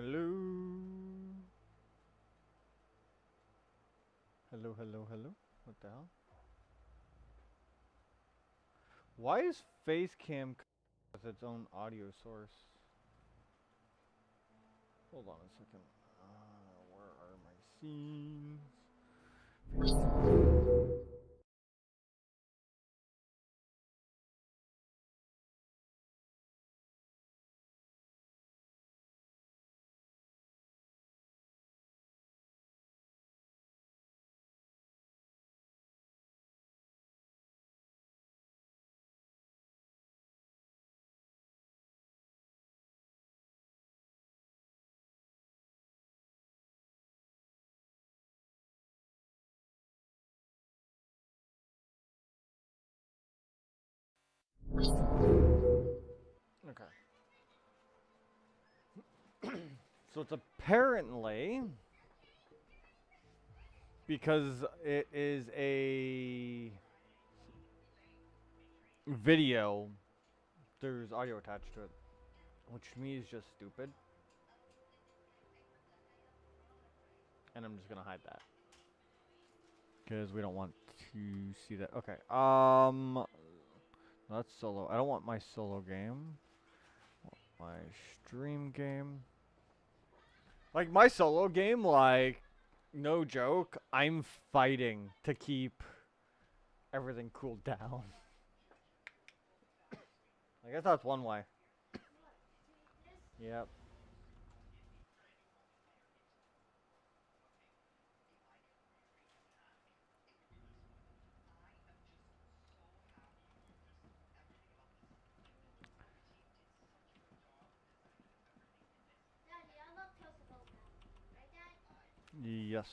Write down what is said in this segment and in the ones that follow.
Hello. Hello, hello, hello. What the hell? Why is Facecam with its own audio source? Hold on a second. Where are my scenes? Okay. So it's apparently because it is a video, there's audio attached to it, which to me is just stupid. And I'm just gonna hide that. Because we don't want to see that. Okay. That's solo. I don't want my solo game. My stream game. Like my solo game, like no joke, I'm fighting to keep everything cooled down. I guess that's one way. Yep. Yes.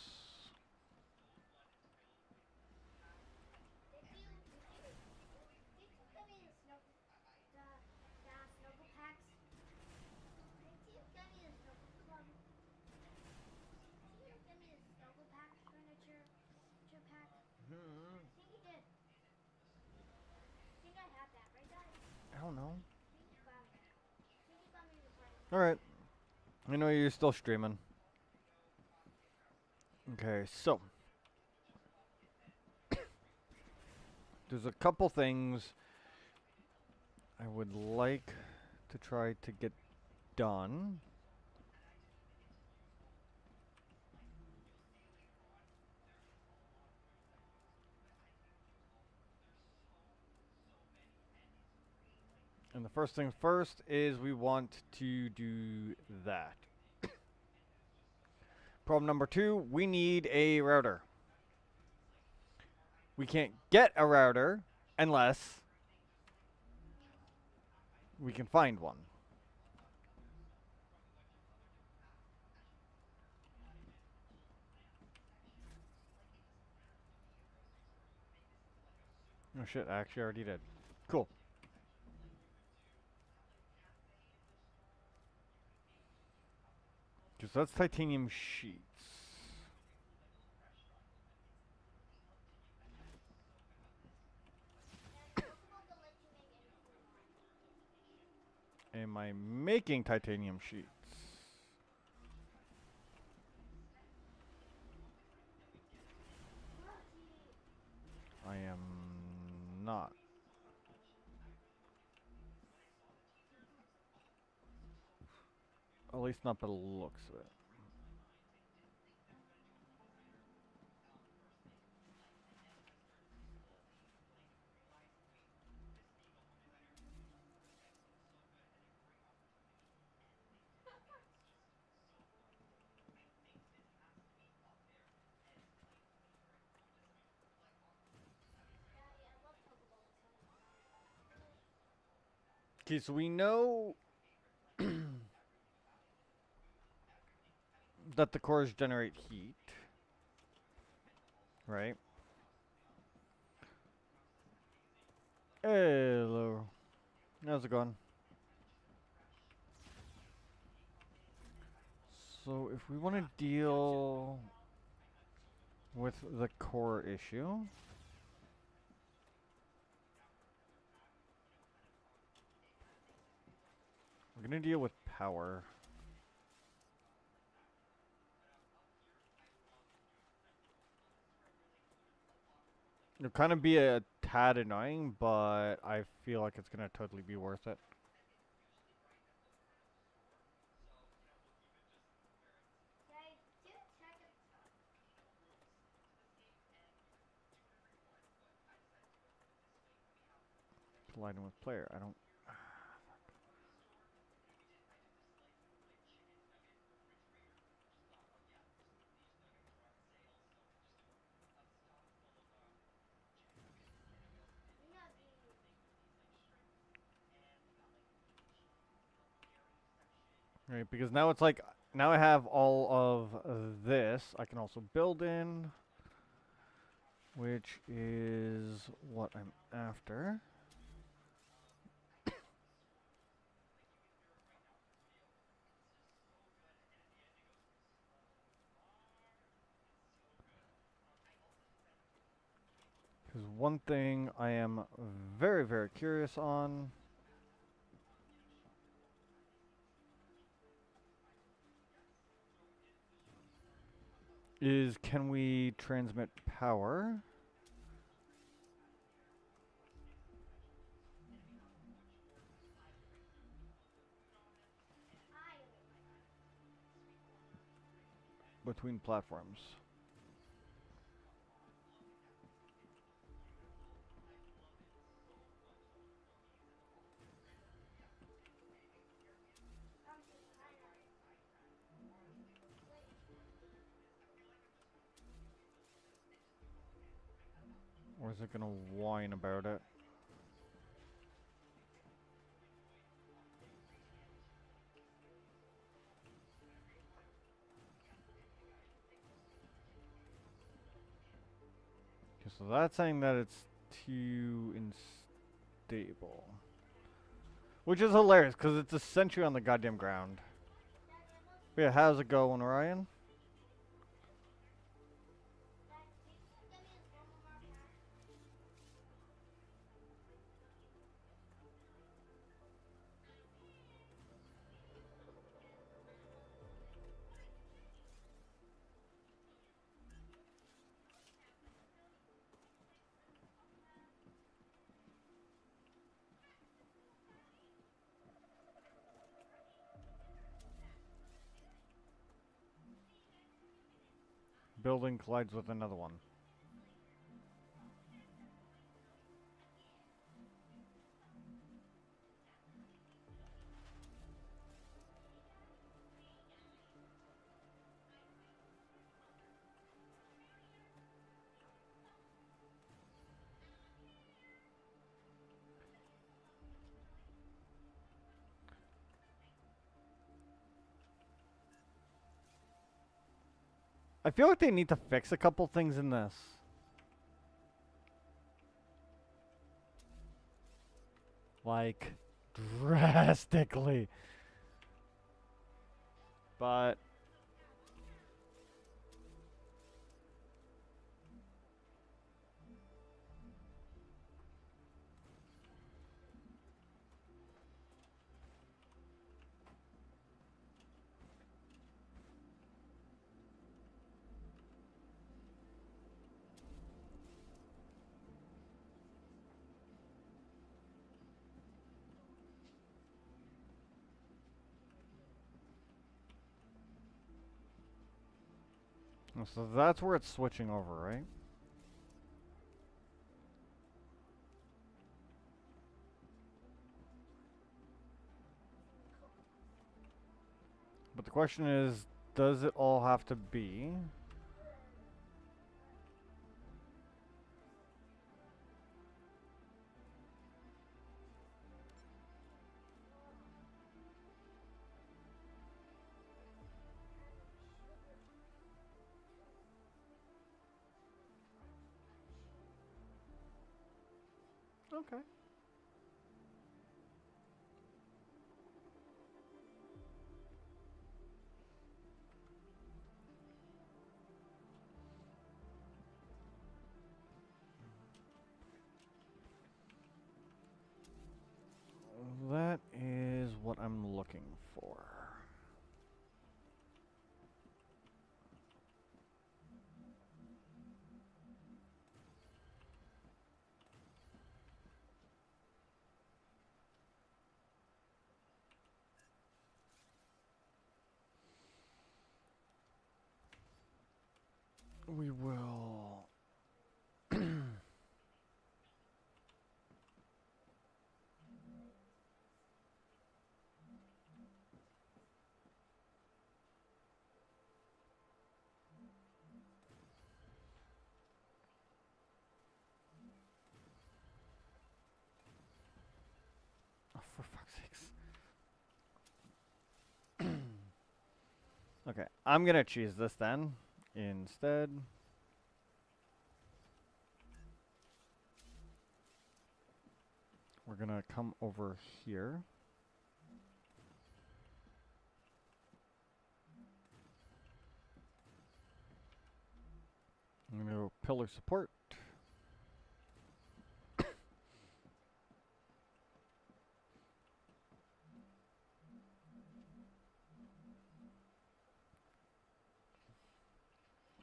I don't know. Alright. I know you're still streaming. Okay, so. There's a couple things I would like to try to get done. And the first thing first is we want to do that. Problem number 2, we need a router. We can't get a router unless we can find one. Oh shit, I actually already did. Cool. Because that's titanium sheets. Am I making titanium sheets? I am not. At least not by the looks of it. Okay, so we know that the cores generate heat, right? Hello. How's it going? So if we want to deal with the core issue, we're going to deal with power. It'll kind of be a tad annoying, but I feel like it's gonna totally be worth it. Colliding with player, I don't. Right, because now it's like, now I have all of this. I can also build in, which is what I'm after. Because one thing I am very, very curious on is, can we transmit power? Between platforms. Or is it gonna whine about it? Okay, so that's saying that it's too unstable. Which is hilarious, because it's a sentry on the goddamn ground. But yeah, how's it going, Orion? Building collides with another one. I feel like they need to fix a couple things in this. Like, drastically. But so that's where it's switching over, right? But the question is, does it all have to be? Okay. That is what I'm looking for. we will. Oh, for fuck's sakes. Okay, I'm gonna choose this then instead. We're gonna come over here. I'm gonna go pillar support.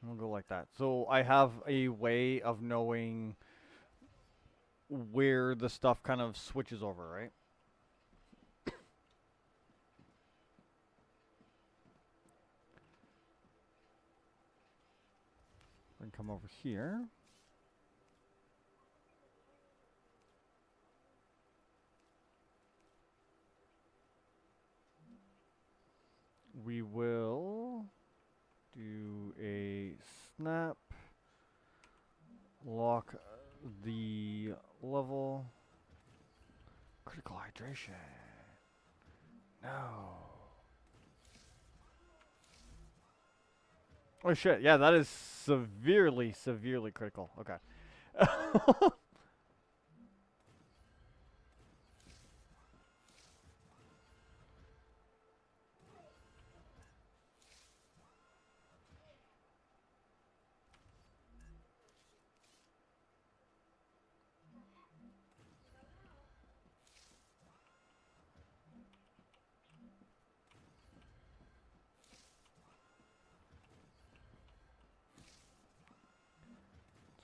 We'll go like that. So I have a way of knowing where the stuff kind of switches over, right? Then come over here. We will do a snap, lock the level, critical hydration. No. Oh shit, yeah, that is severely, severely critical. Okay.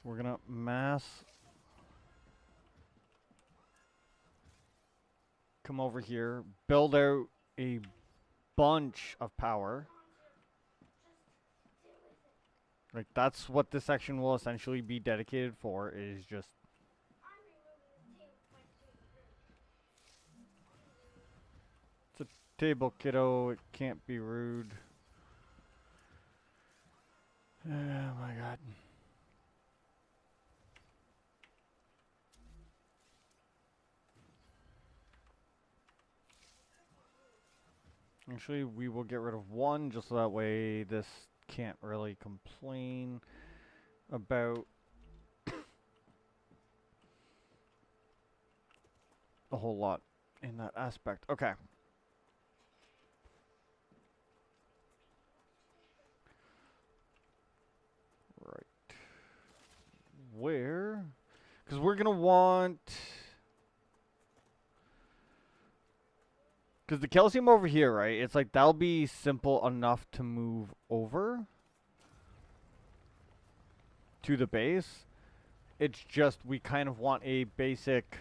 So we're gonna mass come over here, build out a bunch of power. Like that's what this section will essentially be dedicated for, is just it's a table, kiddo, it can't be rude. Oh my god. Actually, we will get rid of one, just so that way this can't really complain about a whole lot in that aspect. Okay. Right. Where? Because we're going to want... Because the calcium over here, right? It's like that'll be simple enough to move over to the base. It's just we kind of want a basic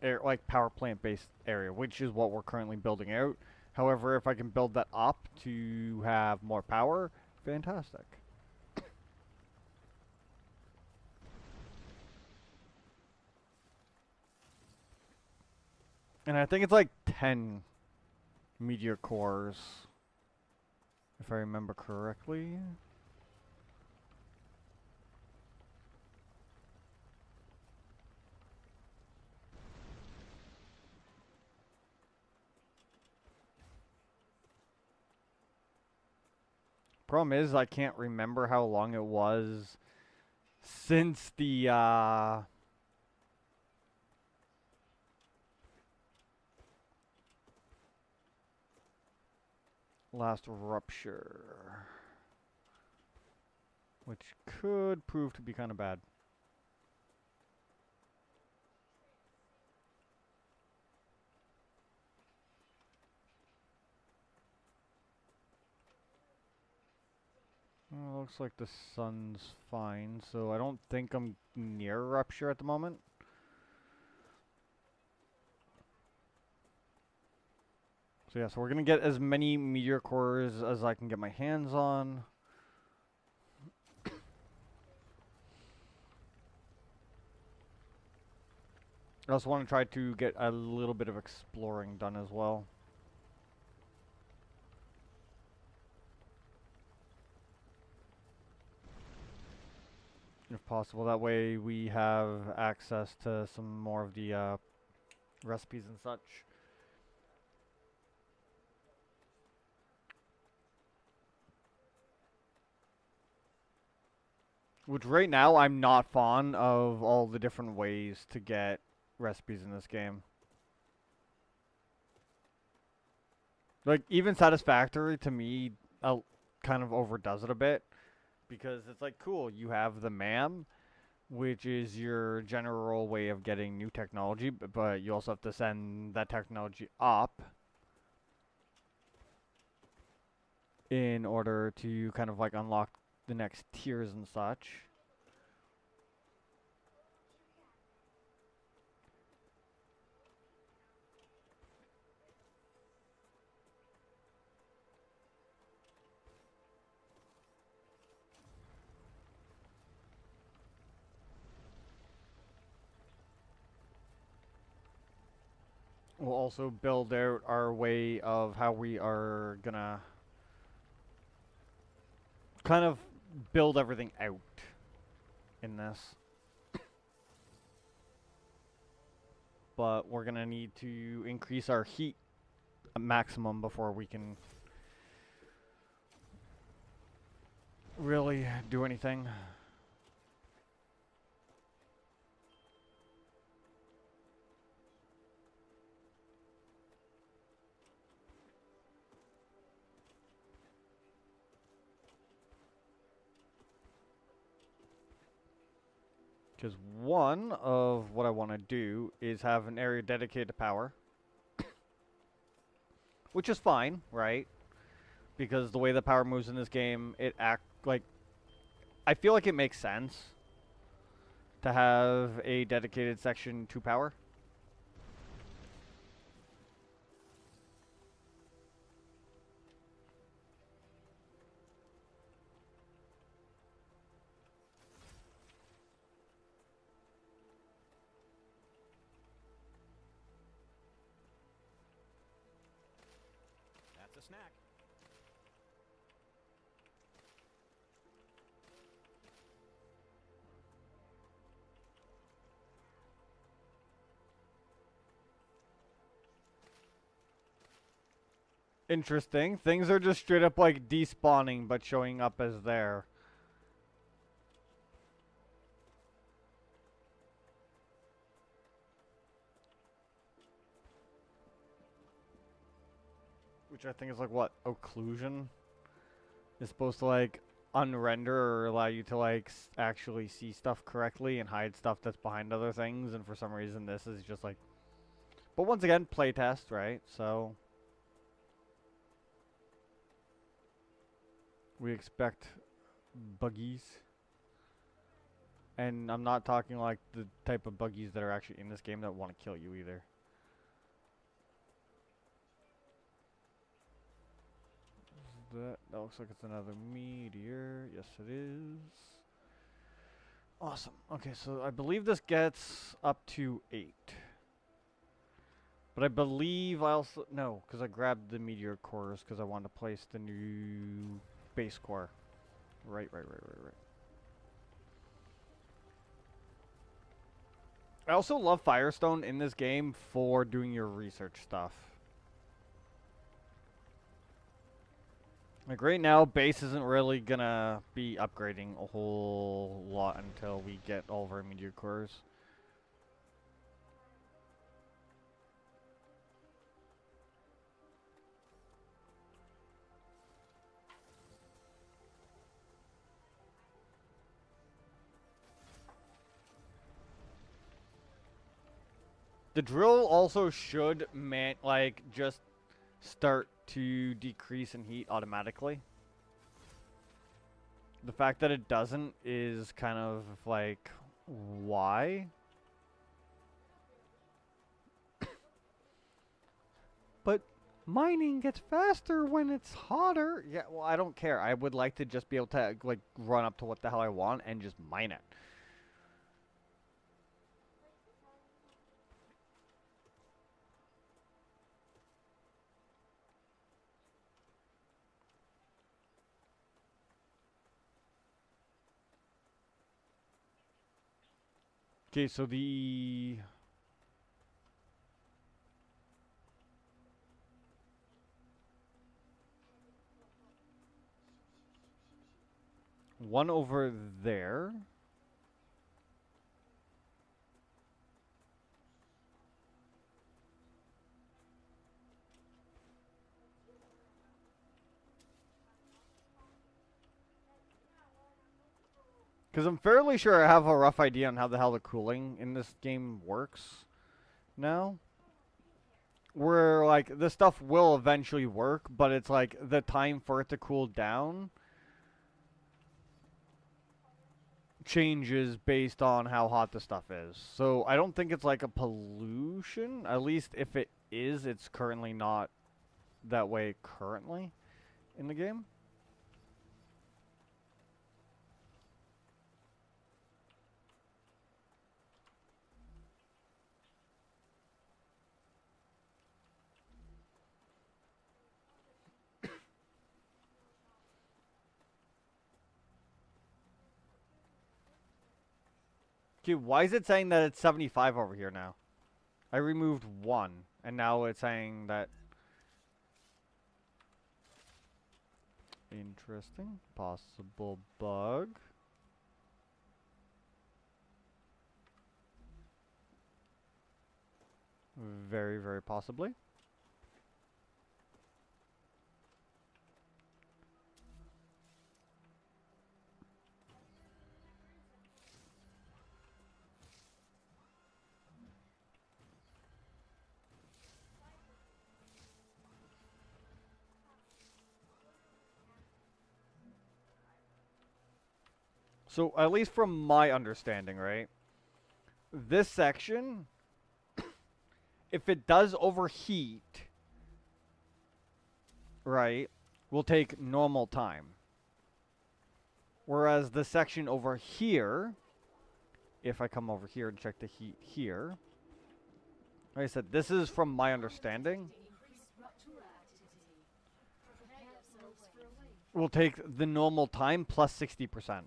like power plant based area, which is what we're currently building out. However, if I can build that up to have more power, fantastic. And I think it's like 10 meteor cores, if I remember correctly. Problem is, I can't remember how long it was since the last rupture, which could prove to be kind of bad. Well, looks like the sun's fine, so I don't think I'm near rupture at the moment. So yeah, so we're gonna get as many meteor cores as I can get my hands on. I also want to try to get a little bit of exploring done as well. If possible, that way we have access to some more of the recipes and such. Which right now I'm not fond of all the different ways to get recipes in this game. Like even Satisfactory to me kind of overdoes it a bit because it's like cool, you have the MAM, which is your general way of getting new technology, but you also have to send that technology up in order to kind of like unlock the next tiers and such. We'll also build out our way of how we are gonna kind of build everything out in this. But we're gonna need to increase our heat maximum before we can really do anything. Because one of what I want to do is have an area dedicated to power. Which is fine, right? Because the way the power moves in this game, I feel like it makes sense to have a dedicated section to power. That's a snack. Interesting. Things are just straight up like despawning, but showing up as there. Which I think is like what? Occlusion? Is supposed to like unrender or allow you to like actually see stuff correctly and hide stuff that's behind other things, and for some reason this is just like... But once again, playtest, right? So... we expect buggies. And I'm not talking like the type of buggies that are actually in this game that want to kill you either. That looks like it's another meteor. Yes, it is. Awesome. Okay, so I believe this gets up to 8. But I believe I also... no, because I grabbed the meteor cores because I wanted to place the new base core. Right. I also love Firestone in this game for doing your research stuff. Like right now, base isn't really gonna be upgrading a whole lot until we get all of our meteor cores. The drill also should just start to decrease in heat automatically. The fact that it doesn't is kind of like, why? But mining gets faster when it's hotter. Yeah, well, I don't care. I would like to just be able to like run up to what the hell I want and just mine it. Okay, so the... one over there. Because I'm fairly sure I have a rough idea on how the hell the cooling in this game works now. Where, like, this stuff will eventually work, but it's like the time for it to cool down changes based on how hot the stuff is. So I don't think it's like a pollution. At least if it is, it's currently not that way currently in the game. Okay, why is it saying that it's 75 over here now? I removed one, and now it's saying that... Interesting. Possible bug. Very, very possibly. So, at least from my understanding, right? This section, if it does overheat, right, will take normal time. Whereas the section over here, if I come over here and check the heat here, like I said, this is from my understanding, will take the normal time plus 60%.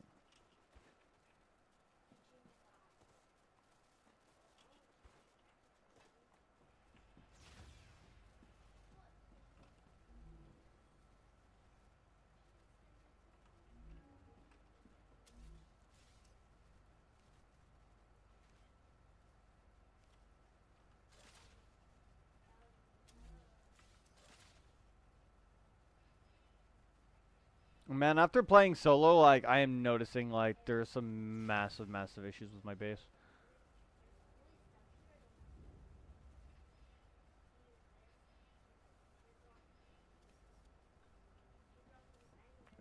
Man, after playing solo, like, I am noticing, like, there's some massive, massive issues with my base.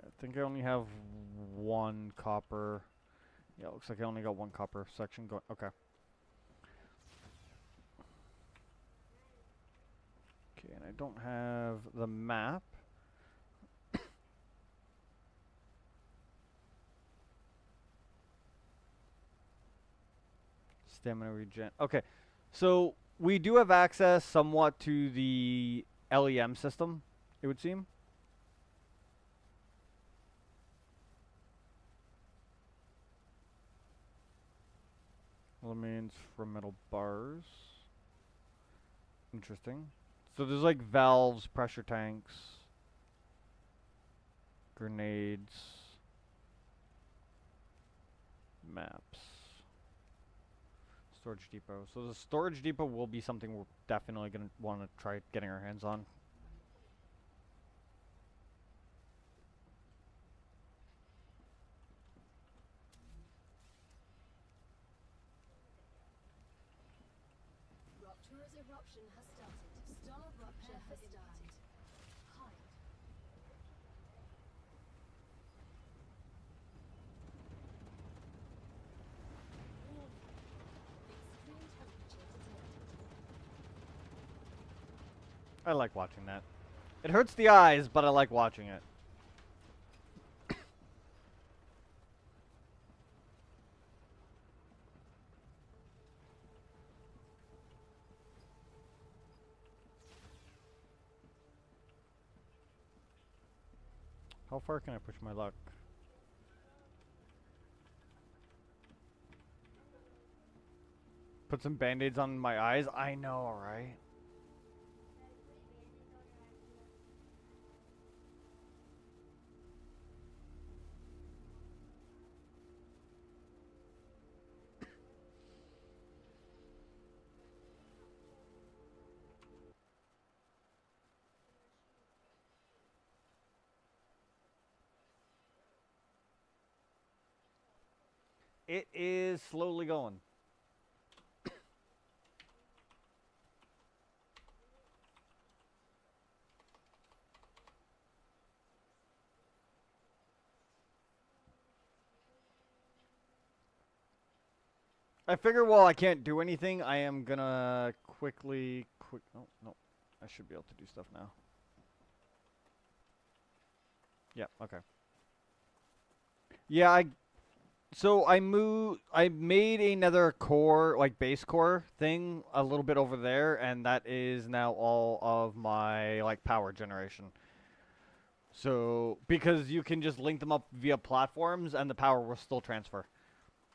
I think I only have one copper. Yeah, it looks like I only got one copper section going. Okay. Okay, and I don't have the map. Stamina regen. Okay, so we do have access somewhat to the LEM system, it would seem. Remains from metal bars. Interesting. So there's like valves, pressure tanks, grenades, maps, storage depot. So the storage depot will be something we're definitely going to want to try getting our hands on. Eruption has started. Star rupture has started. Hide. Extreme temperature detected. I like watching that. It hurts the eyes, but I like watching it. How far can I push my luck? Put some band-aids on my eyes. I know, right? It is slowly going. I figure while I can't do anything, I am gonna oh, no. I should be able to do stuff now. Yeah, okay. Yeah, I made another core, like base core thing a little bit over there, and that is now all of my, like, power generation. So, because you can just link them up via platforms and the power will still transfer.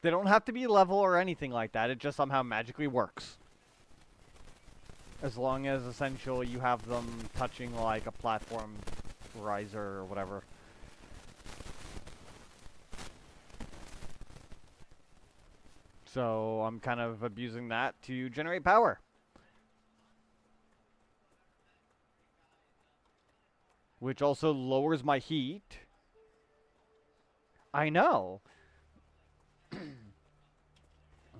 They don't have to be level or anything like that. It just somehow magically works. As long as essentially you have them touching like a platform riser or whatever. So I'm kind of abusing that to generate power. Which also lowers my heat. I know.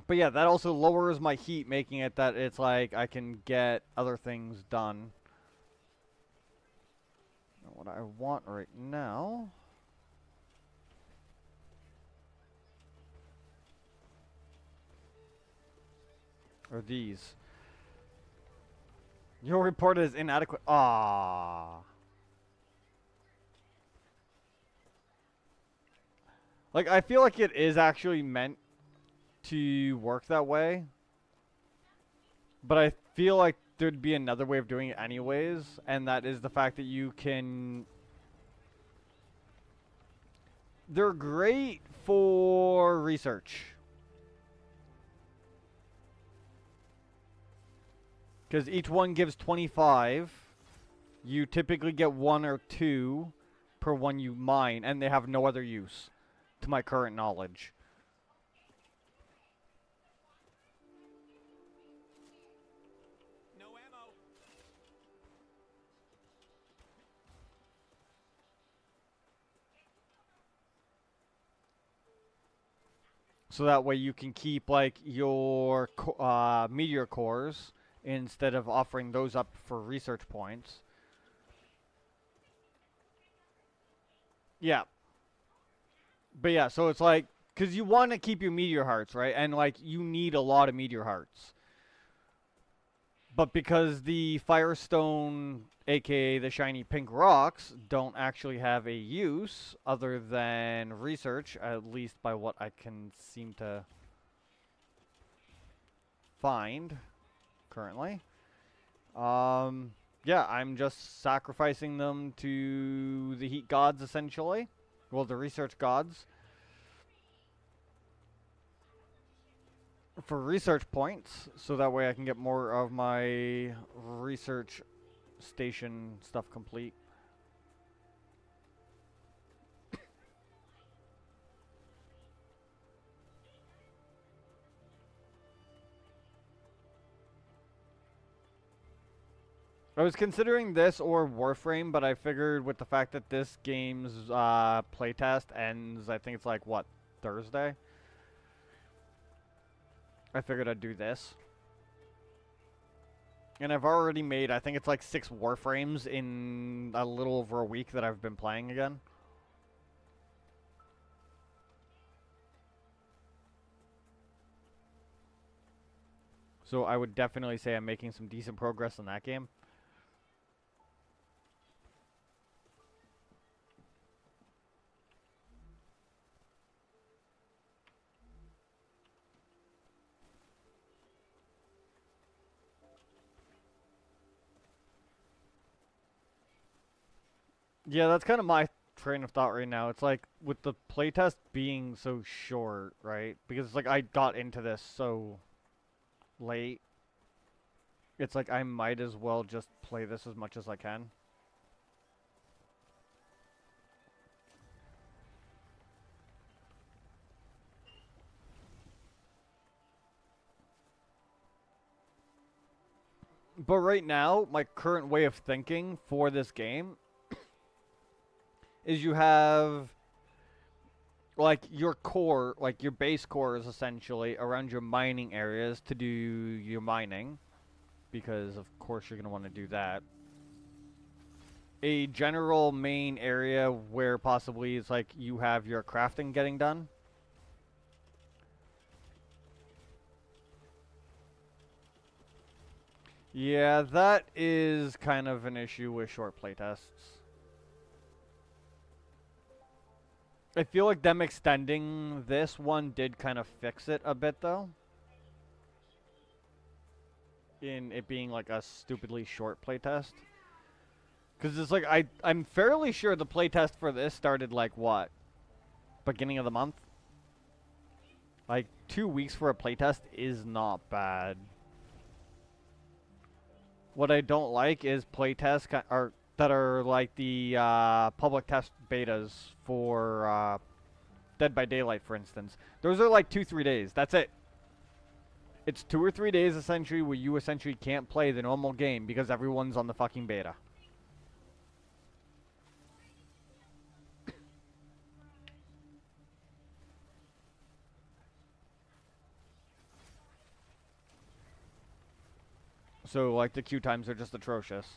But yeah, that also lowers my heat, making it that it's like I can get other things done. What I want right now... are these. Your report is inadequate. Ah. Like, I feel like it is actually meant to work that way. But I feel like there'd be another way of doing it anyways, and that is the fact that you can... they're great for research. Because each one gives 25. You typically get 1 or 2 per one you mine, and they have no other use, to my current knowledge. No ammo. So that way you can keep, like, your meteor cores instead of offering those up for research points. Yeah. But yeah, so it's like, because you want to keep your meteor hearts, right? And, like, you need a lot of meteor hearts. But because the Firestone, aka the shiny pink rocks, don't actually have a use other than research, at least by what I can seem to find currently. Yeah, I'm just sacrificing them to the heat gods, essentially. Well, the research gods. For research points, so that way I can get more of my research station stuff complete. I was considering this or Warframe, but I figured with the fact that this game's playtest ends, I think it's like, what, Thursday? I figured I'd do this. And I've already made, I think it's like 6 Warframes in a little over a week that I've been playing again. So I would definitely say I'm making some decent progress in that game. Yeah, that's kind of my train of thought right now. It's like, with the playtest being so short, right? Because it's like, I got into this so late, it's like I might as well just play this as much as I can. But right now, my current way of thinking for this game is you have like your core, like your base core is essentially around your mining areas to do your mining, because of course you're going to want to do that. A general main area where possibly it's like you have your crafting getting done. Yeah, that is kind of an issue with short playtests. I feel like them extending this one did kind of fix it a bit, though. In it being like a stupidly short playtest. Because it's like, I'm fairly sure the playtest for this started like what? Beginning of the month? Like 2 weeks for a playtest is not bad. What I don't like is playtests that are like the public test betas for Dead by Daylight, for instance. Those are like 2-3 days. That's it. It's 2 or 3 days essentially where you essentially can't play the normal game because everyone's on the fucking beta. So like the queue times are just atrocious.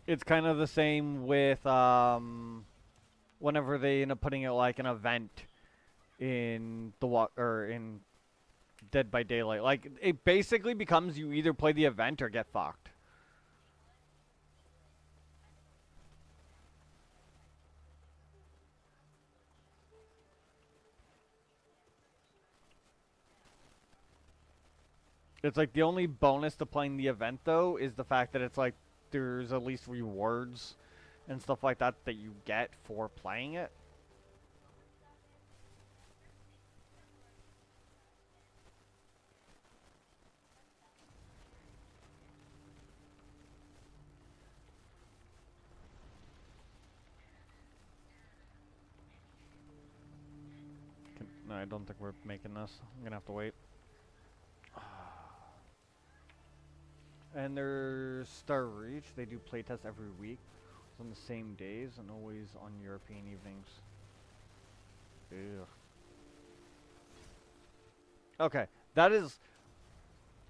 It's kind of the same with whenever they end up putting it like an event in the in Dead by Daylight. Like it basically becomes you either play the event or get fucked. It's like the only bonus to playing the event though is the fact that it's like there's at least rewards and stuff like that that you get for playing it. No, I don't think we're making this. I'm gonna have to wait. And there's Star Reach. They do playtests every week. It's on the same days and always on European evenings. Ugh. Okay, that is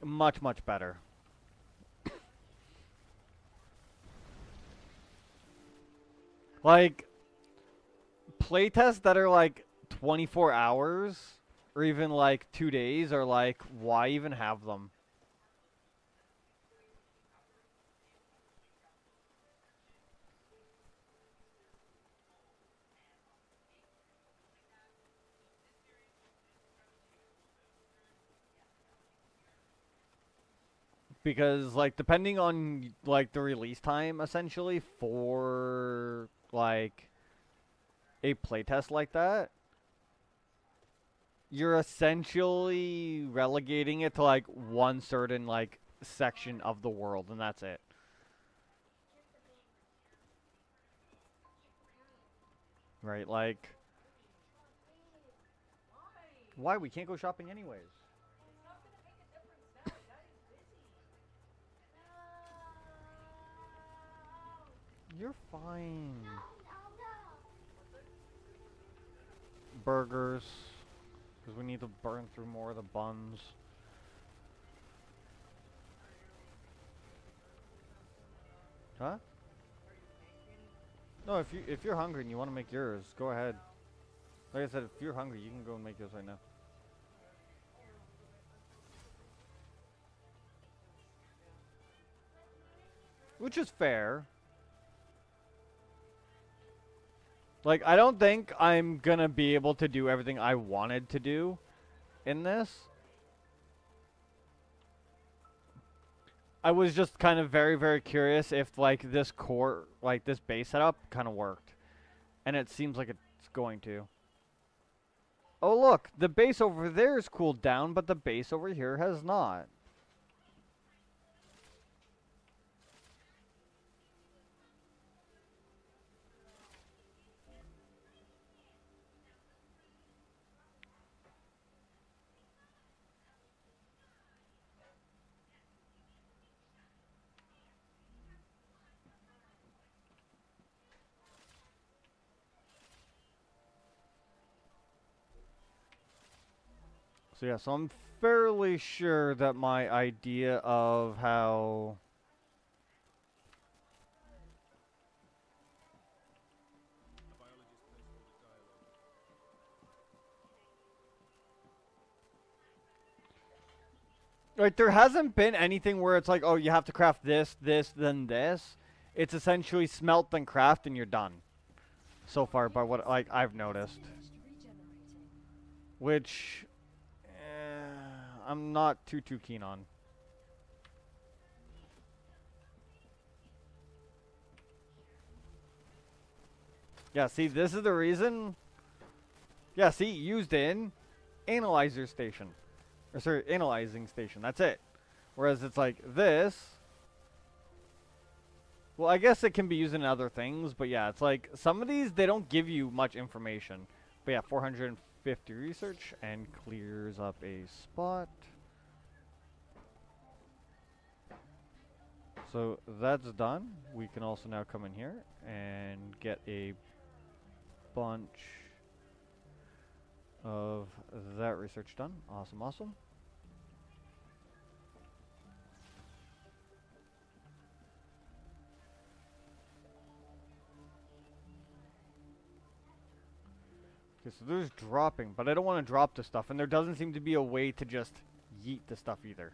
much, much better. Like, playtests that are like 24 hours or even like 2 days are like, why even have them? Because like depending on like the release time essentially for like a playtest like that, you're essentially relegating it to like one certain like section of the world and that's it. Right, like why? We can't go shopping anyways. You're fine. Burgers. Because we need to burn through more of the buns. Huh? No, if you're hungry and you want to make yours, go ahead. Like I said, if you're hungry, you can go and make yours right now. Which is fair. Like, I don't think I'm gonna be able to do everything I wanted to do in this. I was just kind of very, very curious if like this core, like this base setup kind of worked. And it seems like it's going to. Oh look, the base over there is cooled down, but the base over here has not. So yeah, so I'm fairly sure that my idea of how like there hasn't been anything where it's like, oh, you have to craft this, this, then this. It's essentially smelt then craft and you're done. So far by what like I've noticed. Which I'm not too keen on. Yeah, see, this is the reason. Yeah, see, used in analyzer station. Or sorry, analyzing station. That's it. Whereas it's like this. Well, I guess it can be used in other things, but yeah, it's like some of these they don't give you much information. But yeah, 450 research and clears up a spot. So that's done. We can also now come in here and get a bunch of that research done. Awesome, awesome. Okay, so there's dropping, but I don't want to drop the stuff, and there doesn't seem to be a way to just yeet the stuff either.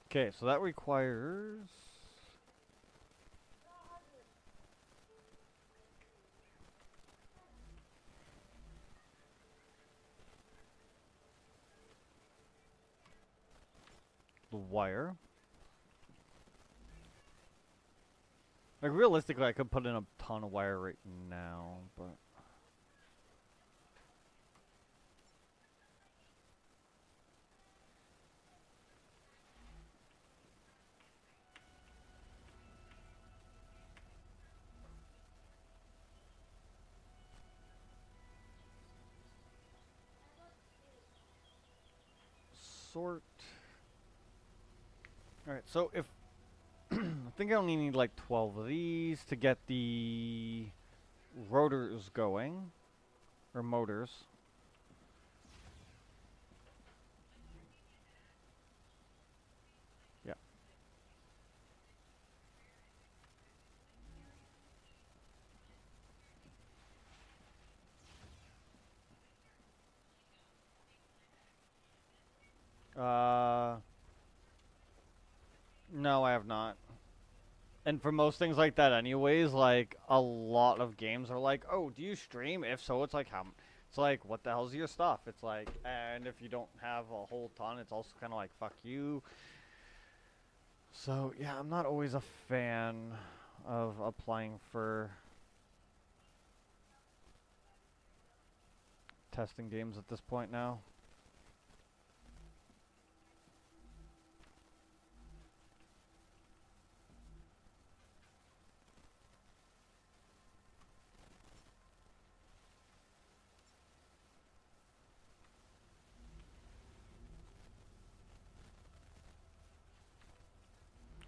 Okay, so that requires the wire. Like realistically, I could put in a ton of wire right now, but sort. Alright, so if I think I only need like 12 of these to get the rotors going, or motors. Yeah. No, I have not. And for most things like that anyways, like, a lot of games are like, oh, do you stream? If so, it's like, how... It's like, what the hell's your stuff? It's like, and if you don't have a whole ton, it's also kind of like, fuck you. So, yeah, I'm not always a fan of applying for testing games at this point now.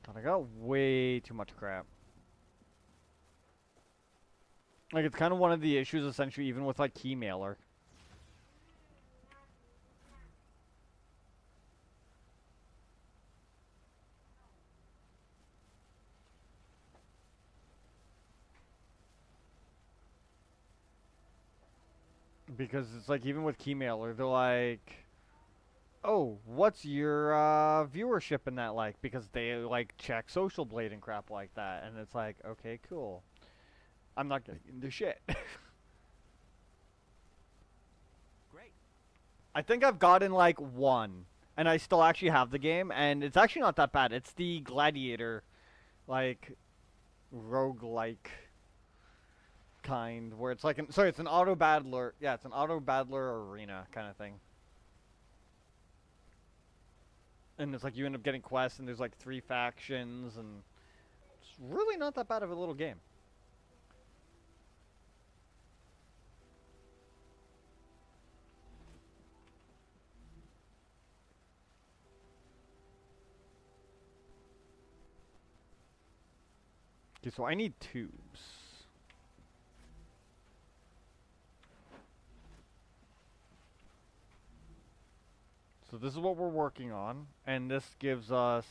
God, I got way too much crap. Like, it's kind of one of the issues, essentially, even with, like, Keymailer. Because it's like even with Keymailer, they're like, oh, what's your viewership in that like? Because they like check Social Blade and crap like that, and it's like, okay, cool. I'm not getting into shit. Great. I think I've gotten like one, and I still actually have the game, and it's actually not that bad. It's the Gladiator, like, roguelike kind, where it's like an, sorry, it's an auto battler. Yeah, it's an auto battler arena kind of thing. And it's like you end up getting quests, and there's like 3 factions, and it's really not that bad of a little game. Okay, so I need tubes. So this is what we're working on, and this gives us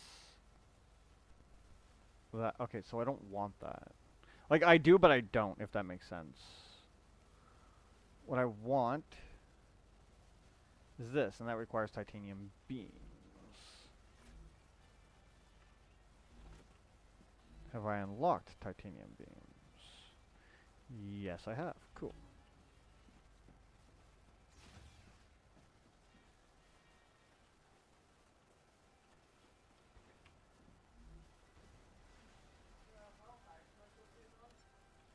that. Okay, so I don't want that. Like, I do, but I don't, if that makes sense. What I want is this, and that requires titanium beams. Have I unlocked titanium beams? Yes, I have. Cool.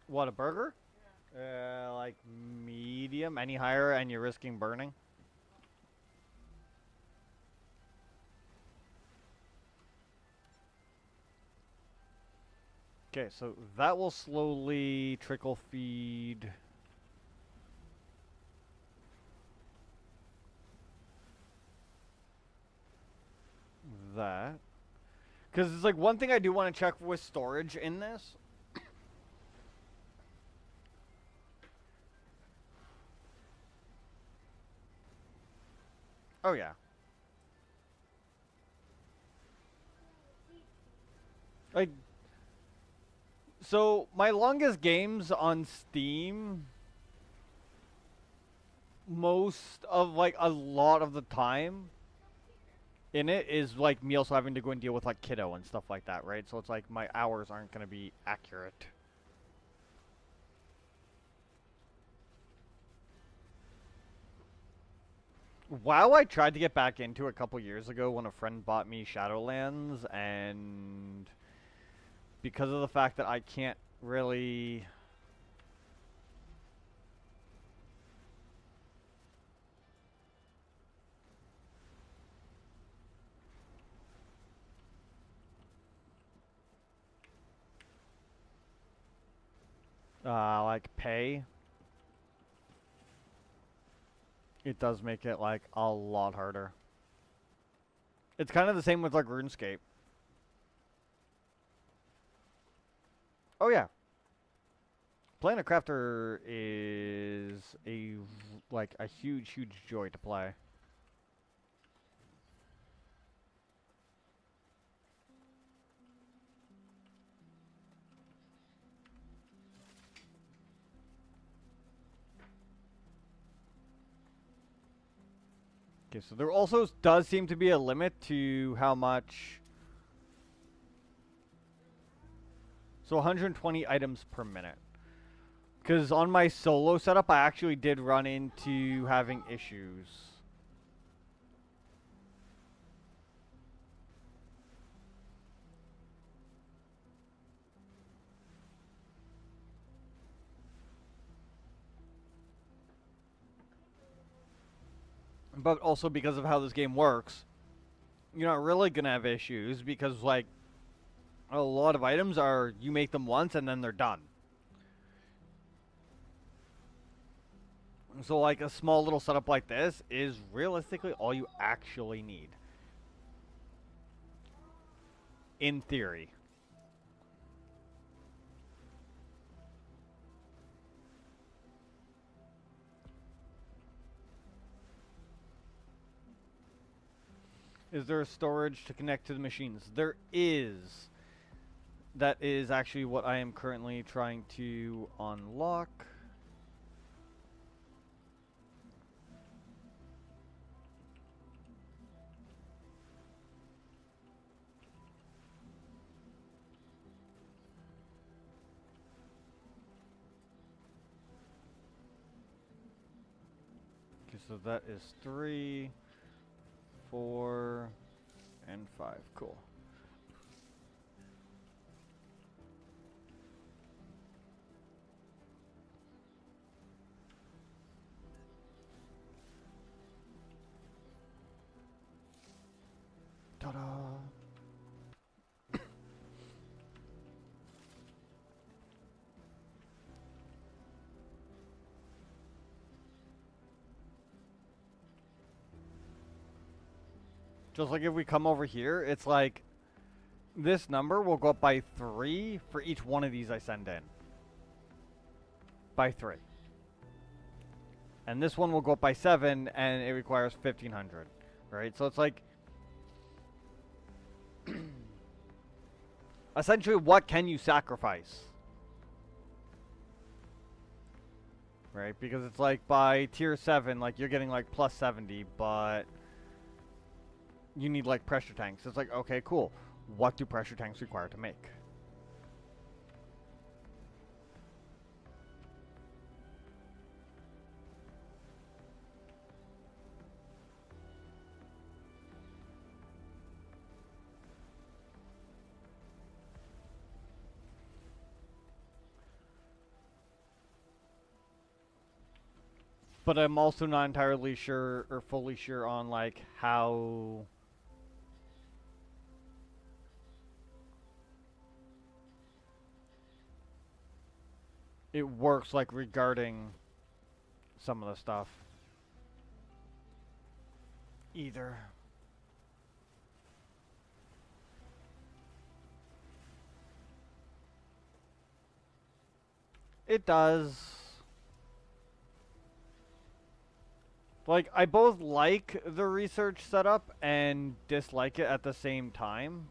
What, a burger? Like medium. Any higher and you're risking burning? Okay, so that will slowly trickle feed. That. Because it's like one thing I do want to check with storage in this. Oh, yeah. Like, so my longest games on Steam, most of like a lot of the time in it is like me also having to go and deal with like kiddo and stuff like that, right? So it's like my hours aren't going to be accurate. WoW I tried to get back into a couple years ago when a friend bought me Shadowlands, and because of the fact that I can't really... like pay, it does make it like a lot harder. It's kind of the same with like RuneScape. Oh yeah. Playing a crafter is like a huge joy to play. Okay, so there also does seem to be a limit to how much. So 120 items per minute. Because on my solo setup, I actually did run into having issues. But also because of how this game works, you're not really going to have issues because, like, a lot of items are you make them once and then they're done. So, like, a small little setup like this is realistically all you actually need. In theory. Is there a storage to connect to the machines? There is. That is actually what I am currently trying to unlock. so that is 3, 4, and 5. Cool. Ta-da! Just like if we come over here, it's like this number will go up by 3 for each one of these I send in. By 3. And this one will go up by 7, and it requires 1,500. Right? So it's like... essentially, what can you sacrifice? Right? Because it's like by tier 7, like you're getting like plus 70, but you need like pressure tanks. It's like, okay, cool. What do pressure tanks require to make? But I'm also not entirely sure or fully sure on like how it works, like regarding some of the stuff either. It does. Like, I both like the research setup and dislike it at the same time.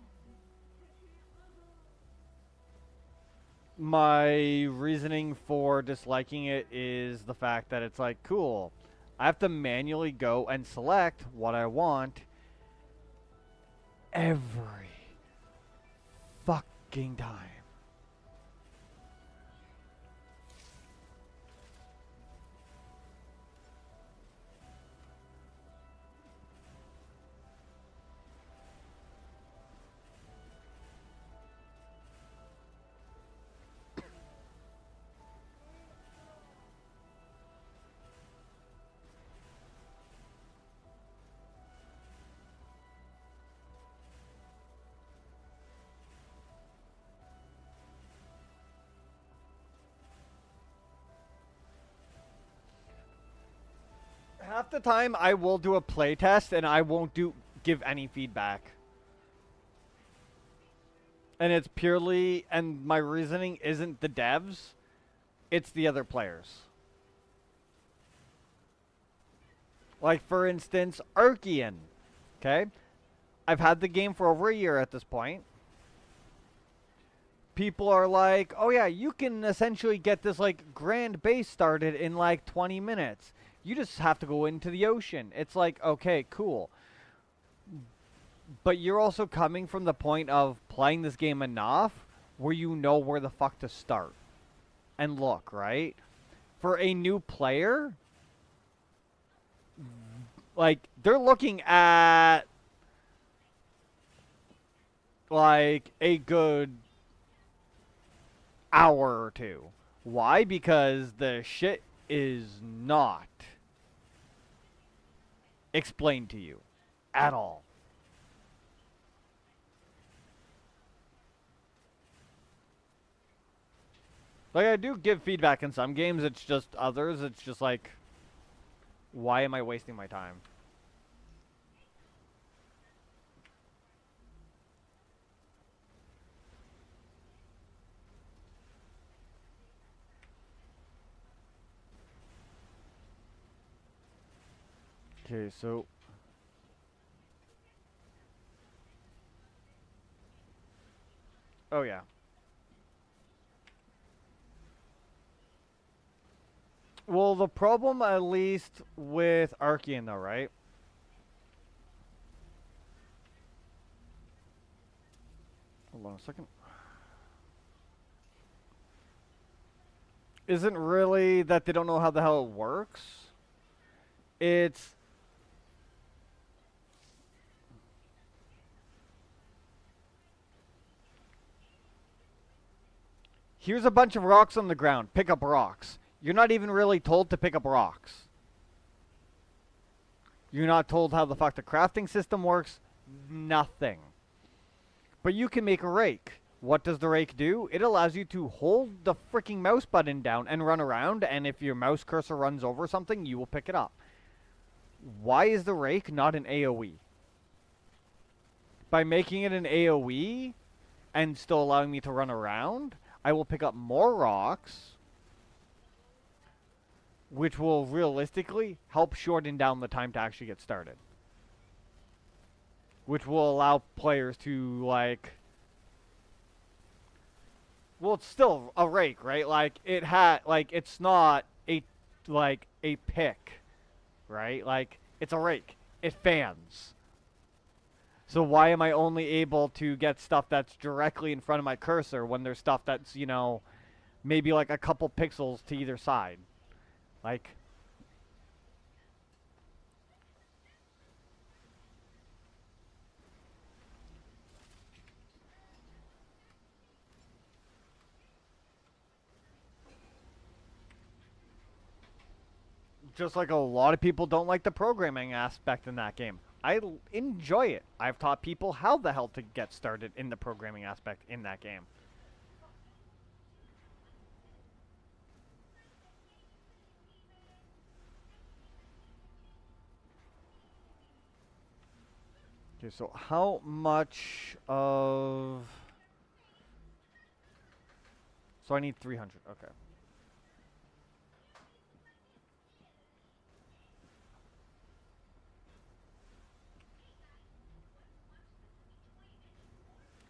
My reasoning for disliking it is the fact that it's like, cool, I have to manually go and select what I want every fucking time. Half the time I will do a playtest and I won't give any feedback. And it's purely, and my reasoning isn't the devs, it's the other players. Like, for instance, Archean. Okay? I've had the game for over a year at this point. People are like, oh yeah, you can essentially get this, like, grand base started in, like, 20 minutes. You just have to go into the ocean. It's like, okay, cool. But you're also coming from the point of playing this game enough where you know where the fuck to start and look, right? For a new player, like, they're looking at, like, a good hour or two. Why? Because the shit is not explained to you at all. Like, I do give feedback in some games, it's just others, it's just like, why am I wasting my time? Okay, so oh yeah. Well, the problem, at least with Archean though, right? Hold on a second. Isn't really that they don't know how the hell it works. It's here's a bunch of rocks on the ground. Pick up rocks. You're not even really told to pick up rocks. You're not told how the fuck the crafting system works. Nothing. But you can make a rake. What does the rake do? It allows you to hold the freaking mouse button down and run around, and if your mouse cursor runs over something, you will pick it up. Why is the rake not an AoE? By making it an AoE and still allowing me to run around, I will pick up more rocks, which will realistically help shorten down the time to actually get started. Which will allow players to, like... Well, it's still a rake, right? Like, it's not a, like, a pick, right? Like, it's a rake. It fans. So why am I only able to get stuff that's directly in front of my cursor when there's stuff that's, you know, maybe like a couple pixels to either side? Like... Just like a lot of people don't like the programming aspect in that game. I enjoy it. I've taught people how the hell to get started in the programming aspect in that game. Okay, so how much of... So I need 300, okay.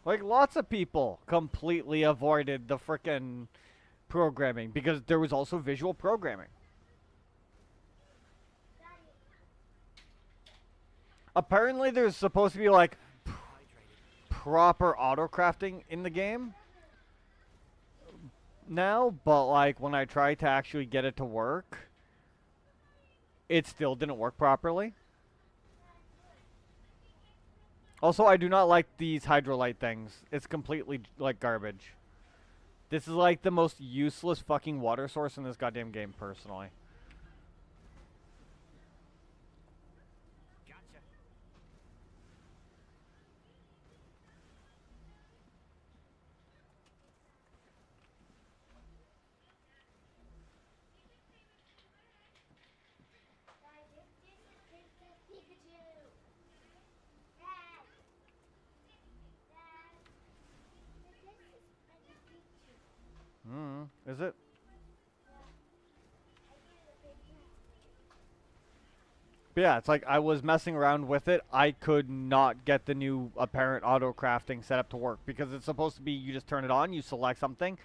Like, lots of people completely avoided the frickin' programming because there was also visual programming. Apparently there's supposed to be, like, proper auto-crafting in the game now, but, like, when I tried to actually get it to work, it still didn't work properly. Also, I do not like these hydrolite things. It's completely, like, garbage. This is, like, the most useless fucking water source in this goddamn game, personally. Gotcha. Is it? But yeah, it's like I was messing around with it. I could not get the new apparent auto crafting setup to work because it's supposed to be you just turn it on, you select something,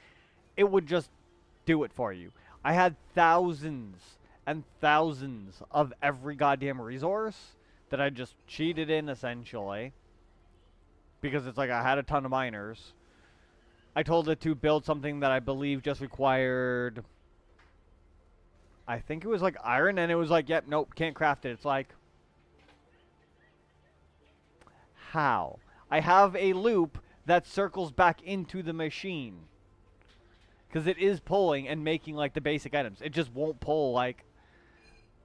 it would just do it for you. I had thousands and thousands of every goddamn resource that I just cheated in essentially because it's like I had a ton of miners. I told it to build something that I believe just required, I think it was like iron, and it was like, yep, nope, can't craft it. It's like, how? I have a loop that circles back into the machine. Because it is pulling and making, like, the basic items. It just won't pull, like,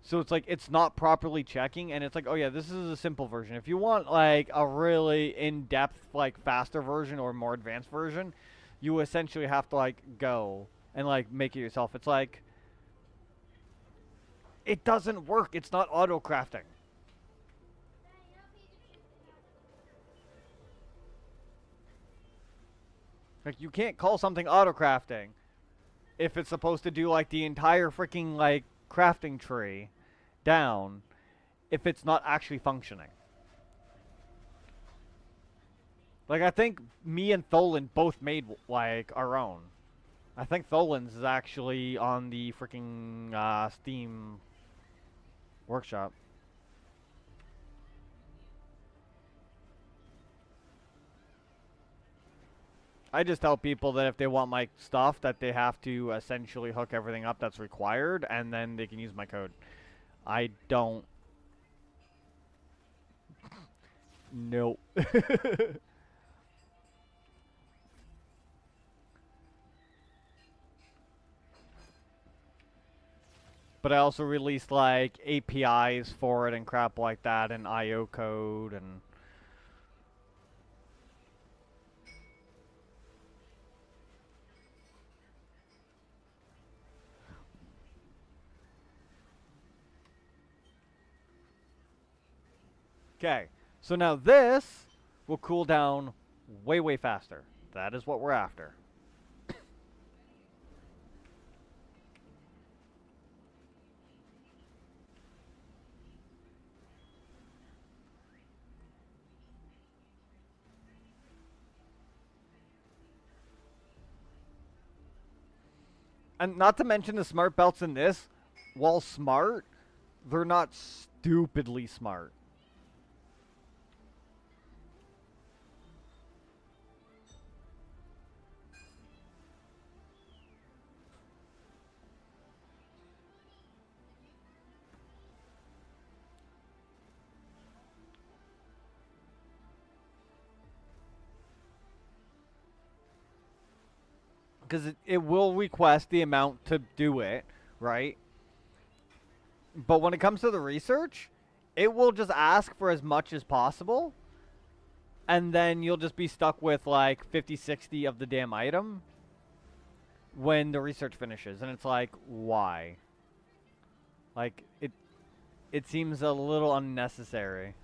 so it's like, it's not properly checking, and it's like, oh yeah, this is a simple version. If you want, like, a really in-depth, like, faster version or more advanced version, you essentially have to, like, go and, like, make it yourself. It's like, it doesn't work. It's not auto-crafting. Like, you can't call something auto-crafting if it's supposed to do, like, the entire freaking, like, crafting tree down if it's not actually functioning. Like, I think me and Tholen both made, like, our own. I think Tholen's is actually on the freaking Steam workshop. I just tell people that if they want my stuff, that they have to essentially hook everything up that's required, and then they can use my code. I don't. Nope. But I also released like APIs for it and crap like that and IO code and okay. So now this will cool down way, way faster. That is what we're after. And not to mention the smart belts in this, while smart, they're not stupidly smart. Because it will request the amount to do it, right? But when it comes to the research, it will just ask for as much as possible. And then you'll just be stuck with like 50, 60 of the damn item when the research finishes. And it's like, why? Like, it seems a little unnecessary.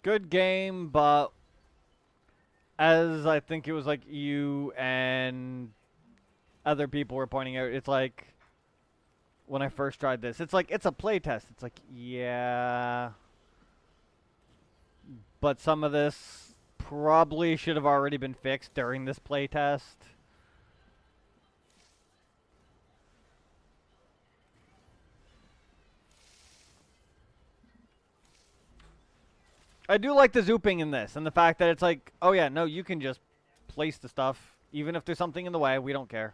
Good game, but as I think it was like you and other people were pointing out, it's like when I first tried this, it's like it's a playtest. It's like, yeah, but some of this probably should have already been fixed during this playtest. I do like the zooping in this and the fact that it's like, oh yeah, no, you can just place the stuff even if there's something in the way. We don't care.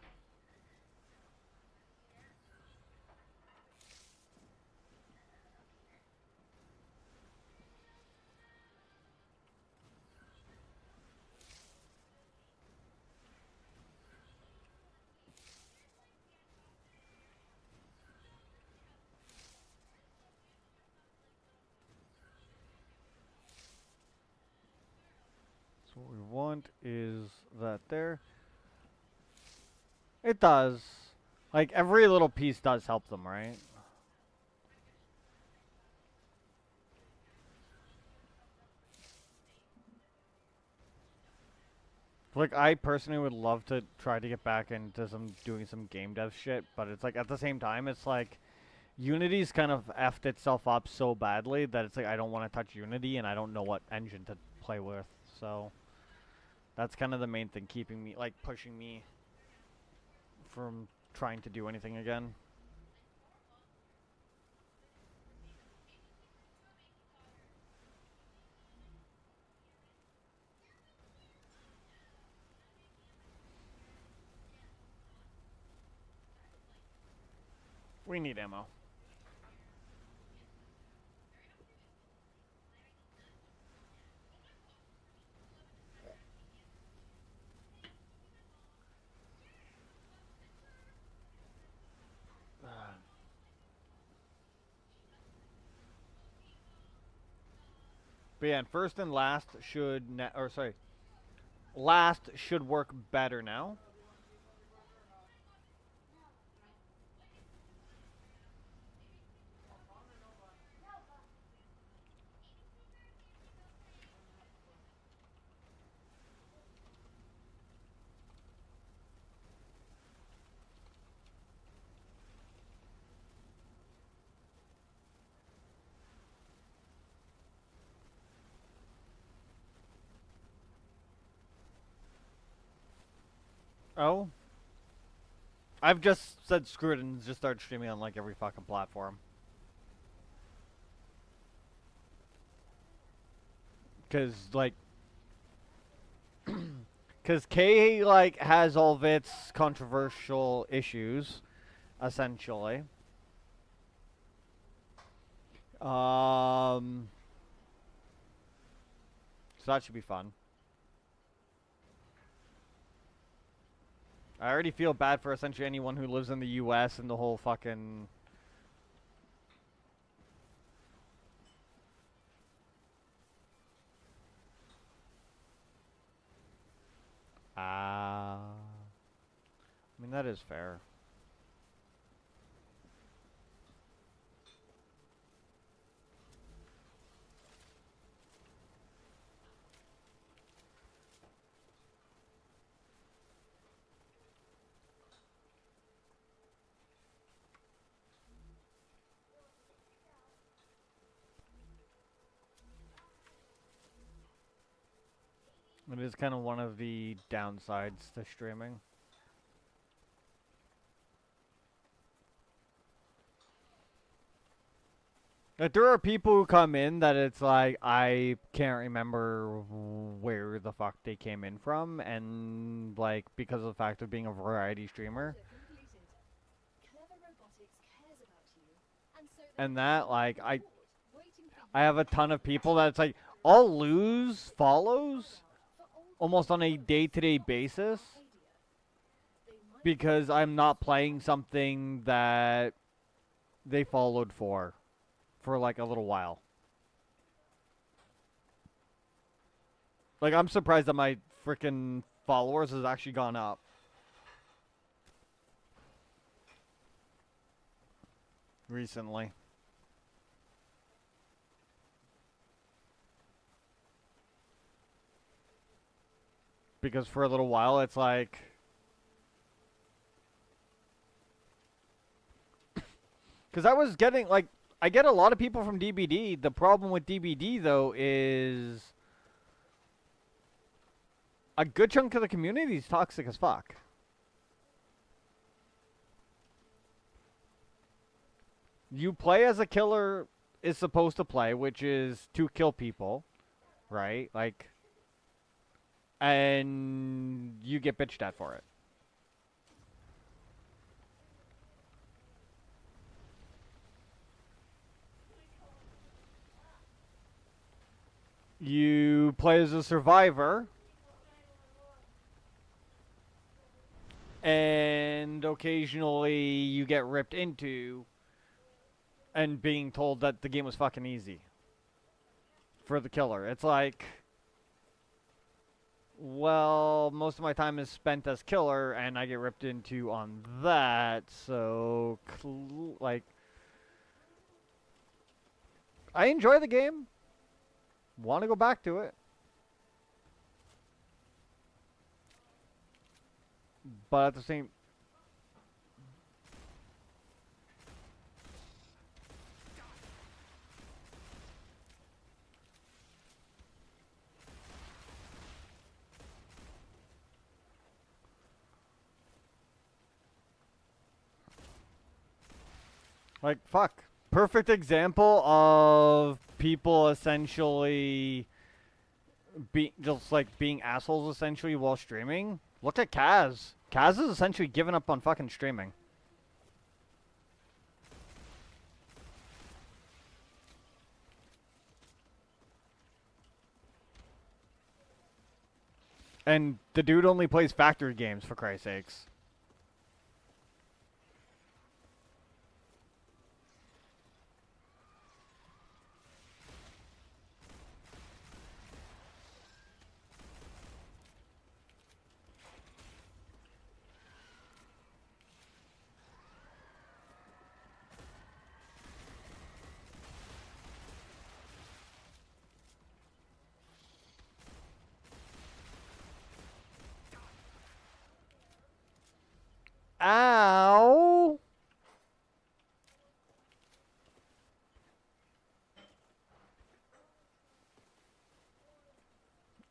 So what we want is that there. It does. Like, every little piece does help them, right? Like, I personally would love to try to get back into doing some game dev shit, but it's like, at the same time, it's like, Unity's kind of effed itself up so badly that it's like, I don't want to touch Unity, and I don't know what engine to play with, so... That's kind of the main thing keeping me, like, pushing me from trying to do anything again. We need ammo. But yeah, and first and last should, last should work better now. Oh? I've just said screw it and just started streaming on like every fucking platform. Cause like, cause K like has all of its controversial issues, essentially. So that should be fun. I already feel bad for essentially anyone who lives in the U.S. and the whole fucking. I mean, that is fair. It is kind of one of the downsides to streaming. Like, there are people who come in that it's like, I can't remember where the fuck they came in from, and like, because of the fact of being a variety streamer. And that, like, I have a ton of people that it's like, I'll lose follows almost on a day-to-day basis because I'm not playing something that they followed for like a little while. Like, I'm surprised that my freaking followers has actually gone up. Recently. Because for a little while, it's like... Because I was getting, like... I get a lot of people from DBD. The problem with DBD, though, is... a good chunk of the community is toxic as fuck. You play as a killer is supposed to play, which is to kill people, right? Like... and you get bitched at for it. You play as a survivor, and occasionally you get ripped into and being told that the game was fucking easy for the killer. It's like... well, most of my time is spent as killer, and I get ripped into on that, so, like, I enjoy the game. Want to go back to it. But at the same... like, fuck. Perfect example of people essentially just like being assholes essentially while streaming. Look at Kaz. Kaz is essentially giving up on fucking streaming. And the dude only plays factory games, for Christ's sakes. Ow!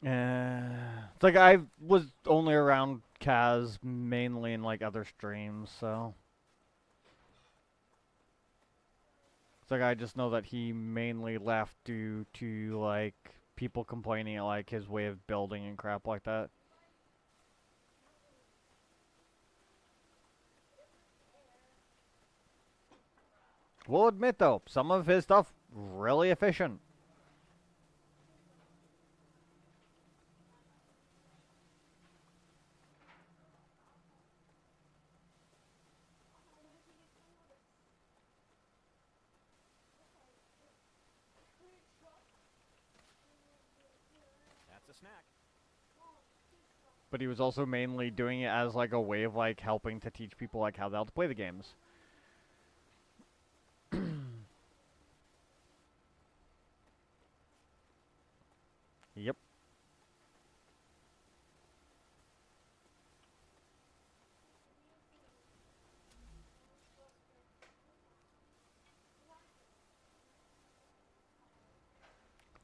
It's like I was only around Kaz mainly in like other streams, so it's like I just know that he mainly left due to like people complaining at like his way of building and crap like that. We'll admit though, some of his stuff really efficient. That's a snack. But he was also mainly doing it as like a way of like helping to teach people like how they have to play the games. Yep.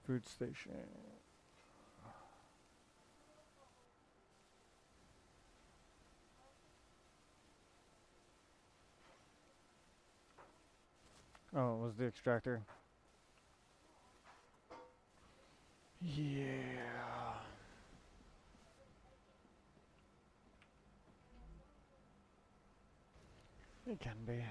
Food station. Oh, it was the extractor. Yeah. It can be.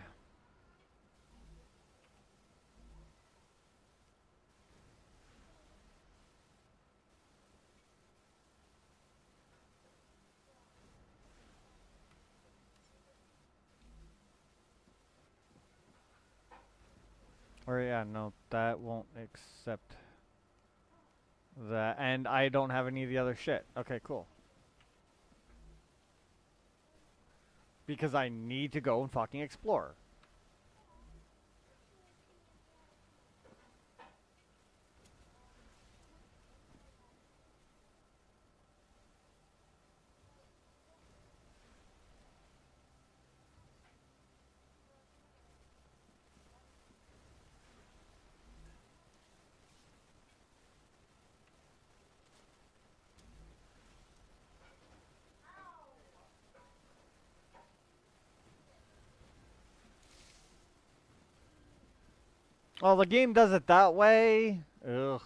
Or yeah, no, that won't accept that. And I don't have any of the other shit. Okay, cool. Because I need to go and fucking explore. Oh, the game does it that way? Ugh.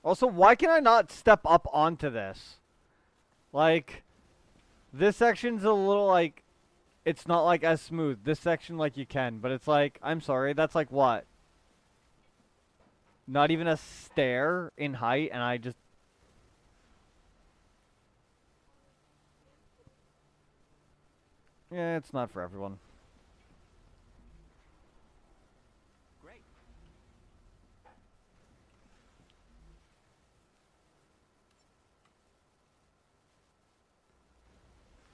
Also, why can I not step up onto this? Like, this section's a little, like, it's not, like, as smooth. This section, like, you can, but it's like, I'm sorry, that's like what? Not even a stair in height, and I just... Yeah, it's not for everyone. Great.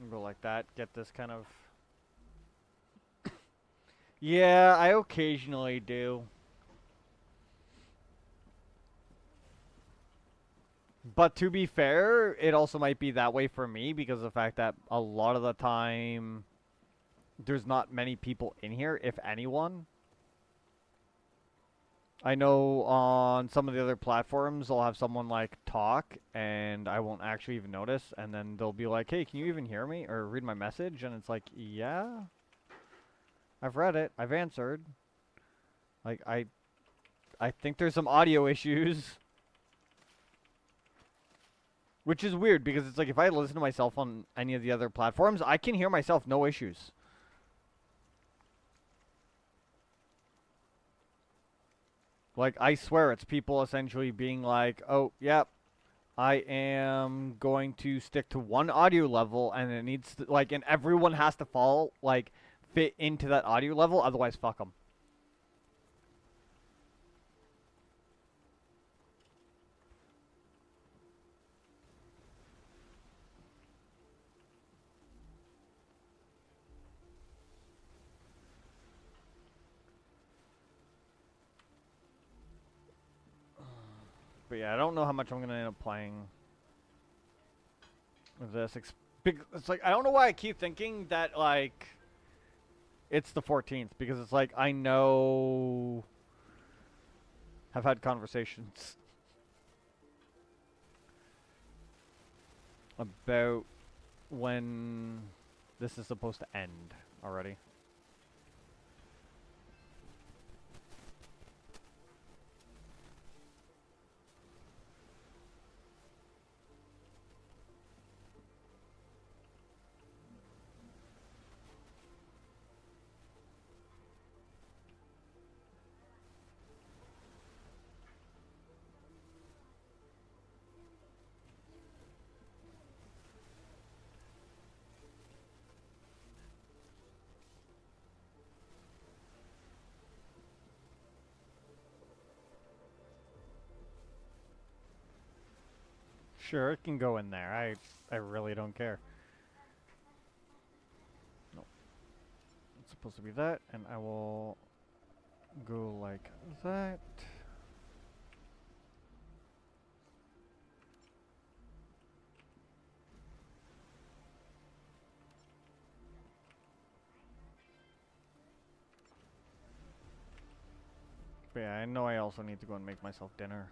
Go like that, get this kind of... Yeah, I occasionally do. But to be fair, it also might be that way for me because of the fact that a lot of the time there's not many people in here, if anyone. I know on some of the other platforms I'll have someone like talk and I won't actually even notice, and then they'll be like, hey, can you even hear me or read my message? And it's like, yeah, I've read it, I've answered. Like, I think there's some audio issues. Which is weird because it's like if I listen to myself on any of the other platforms, I can hear myself, no issues. Like, I swear it's people essentially being like, oh, yep, I am going to stick to one audio level and it needs to, like, and everyone has to fall, like, fit into that audio level, otherwise fuck them. But yeah, I don't know how much I'm going to end up playing with this. It's like, I don't know why I keep thinking that, like, it's the 14th. Because it's like, I know... I've had conversations. about when this is supposed to end already. Sure, it can go in there. I really don't care. No. It's supposed to be that, and I will go like that. But yeah, I know I also need to go and make myself dinner.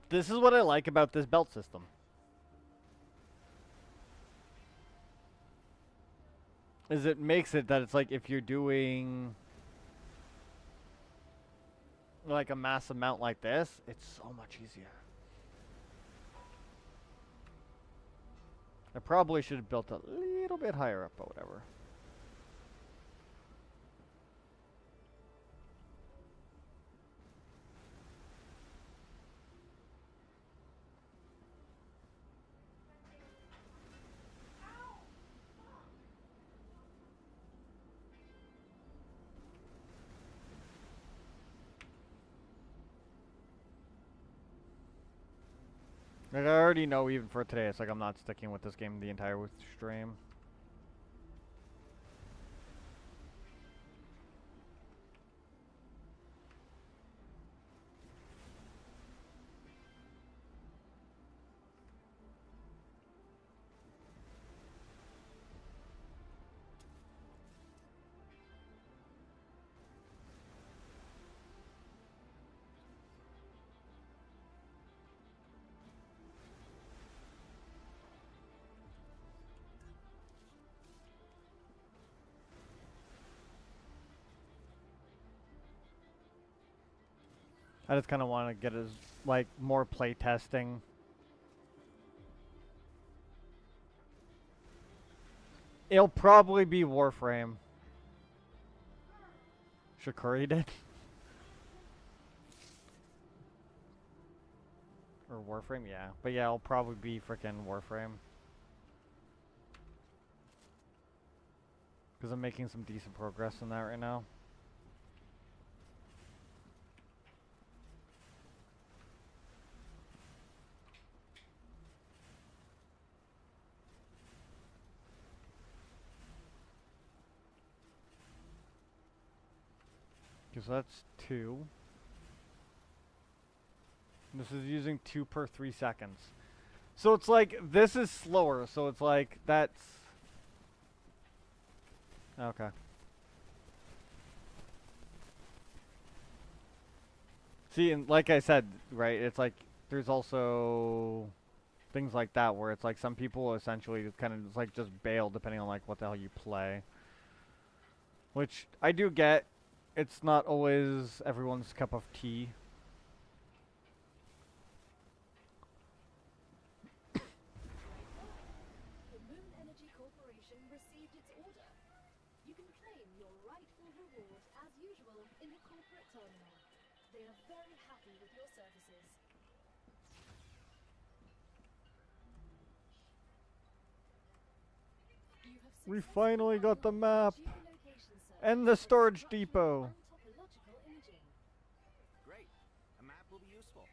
This is what I like about this belt system. Is it makes it that it's like if you're doing like a mass amount like this, it's so much easier. I probably should have built a little bit higher up, but whatever. Like I already know even for today, it's like I'm not sticking with this game the entire stream. I just kind of want to get as like more play testing. It'll probably be Warframe. Shakuri did. Or Warframe, yeah. But yeah, it'll probably be frickin' Warframe. Because I'm making some decent progress in that right now. Because that's 2. This is using 2 per 3 seconds. So it's like, this is slower, so it's like, that's... Okay. See, and like I said, right, it's like, there's also things like that where it's like some people essentially just kind of just like just bail depending on like what the hell you play. Which I do get. It's not always everyone's cup of tea. The Moon Energy Corporation received its order. You can claim your rightful reward as usual in the corporate terminal. They are very happy with your services. You have We successfully finally got the map geolocation service and the for storage structural depot. and topological imaging. Great. A map will be useful.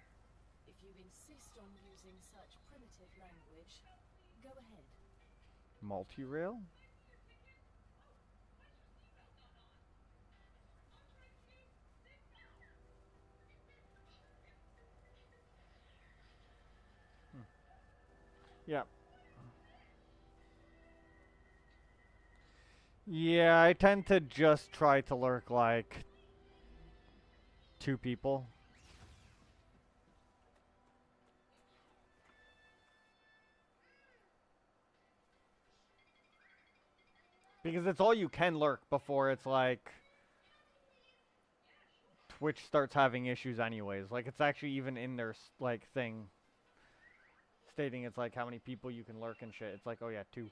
If you insist on using such primitive language, go ahead. Multi-rail? Yeah. Yeah, I tend to just try to lurk like 2 people. Because it's all you can lurk before it's like Twitch starts having issues anyways. Like it's actually even in their like thing stating it's like how many people you can lurk and shit. It's like, oh yeah, 2.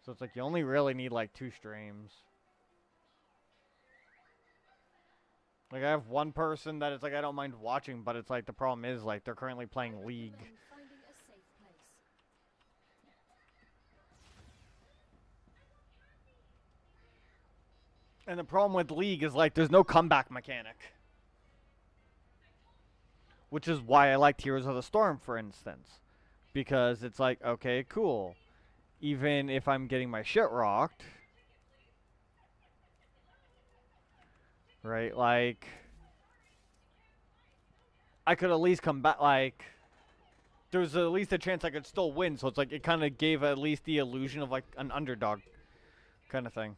So it's like you only really need like 2 streams. Like I have one person that it's like I don't mind watching, but it's like the problem is like they're currently playing League. Finding a safe place. And the problem with League is like there's no comeback mechanic. Which is why I liked Heroes of the Storm, for instance. Because it's like, okay, cool. Even if I'm getting my shit rocked. Right, like I could at least come back, like there's at least a chance I could still win, so it's like it kind of gave at least the illusion of like an underdog kind of thing.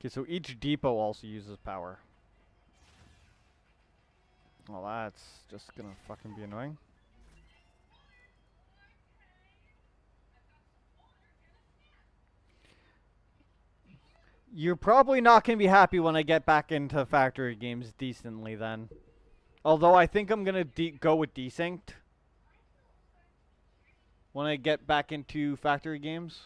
Okay, so each depot also uses power. Well, that's just gonna fucking be annoying. You're probably not gonna be happy when I get back into factory games decently then. Although I think I'm gonna go with Desynced when I get back into factory games.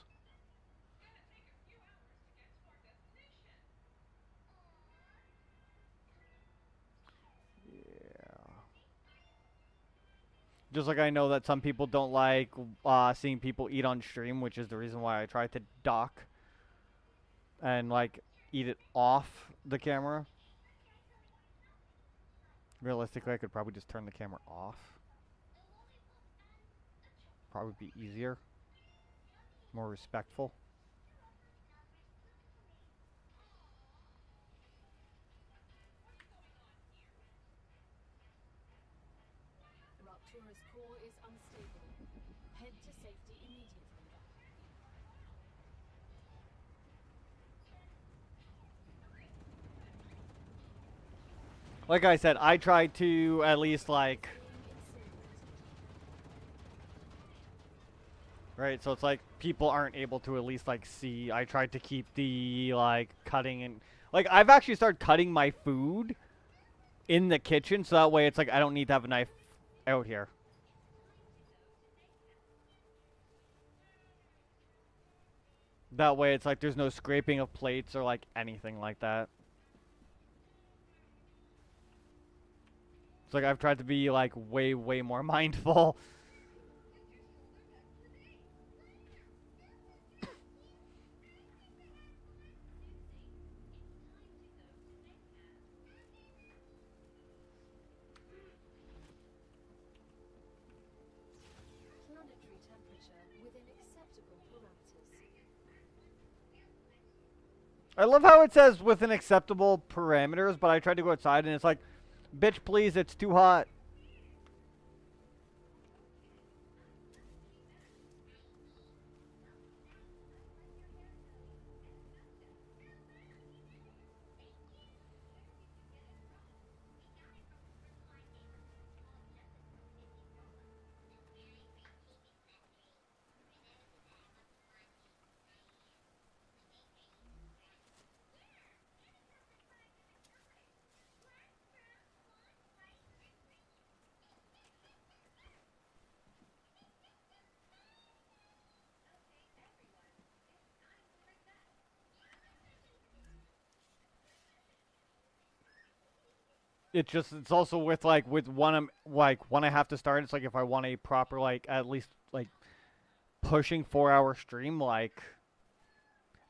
Just like I know that some people don't like seeing people eat on stream, which is the reason why I try to dock and like eat it off the camera. Realistically, I could probably just turn the camera off. Probably be easier, more respectful. Raptura's core is unstable. Head to safety immediately. Like I said, I try to at least like, right, so it's like people aren't able to at least like see. I tried to keep the like cutting and like I've actually started cutting my food in the kitchen so that way it's like I don't need to have a knife out here. That way it's like there's no scraping of plates or like anything like that. It's like I've tried to be like way more mindful. Planetary temperature within acceptable parameters. I love how it says within acceptable parameters, but I tried to go outside and it's like, bitch, please, it's too hot. It's also with like with one like when I have to start, it's like if I want a proper like at least like pushing 4-hour stream, like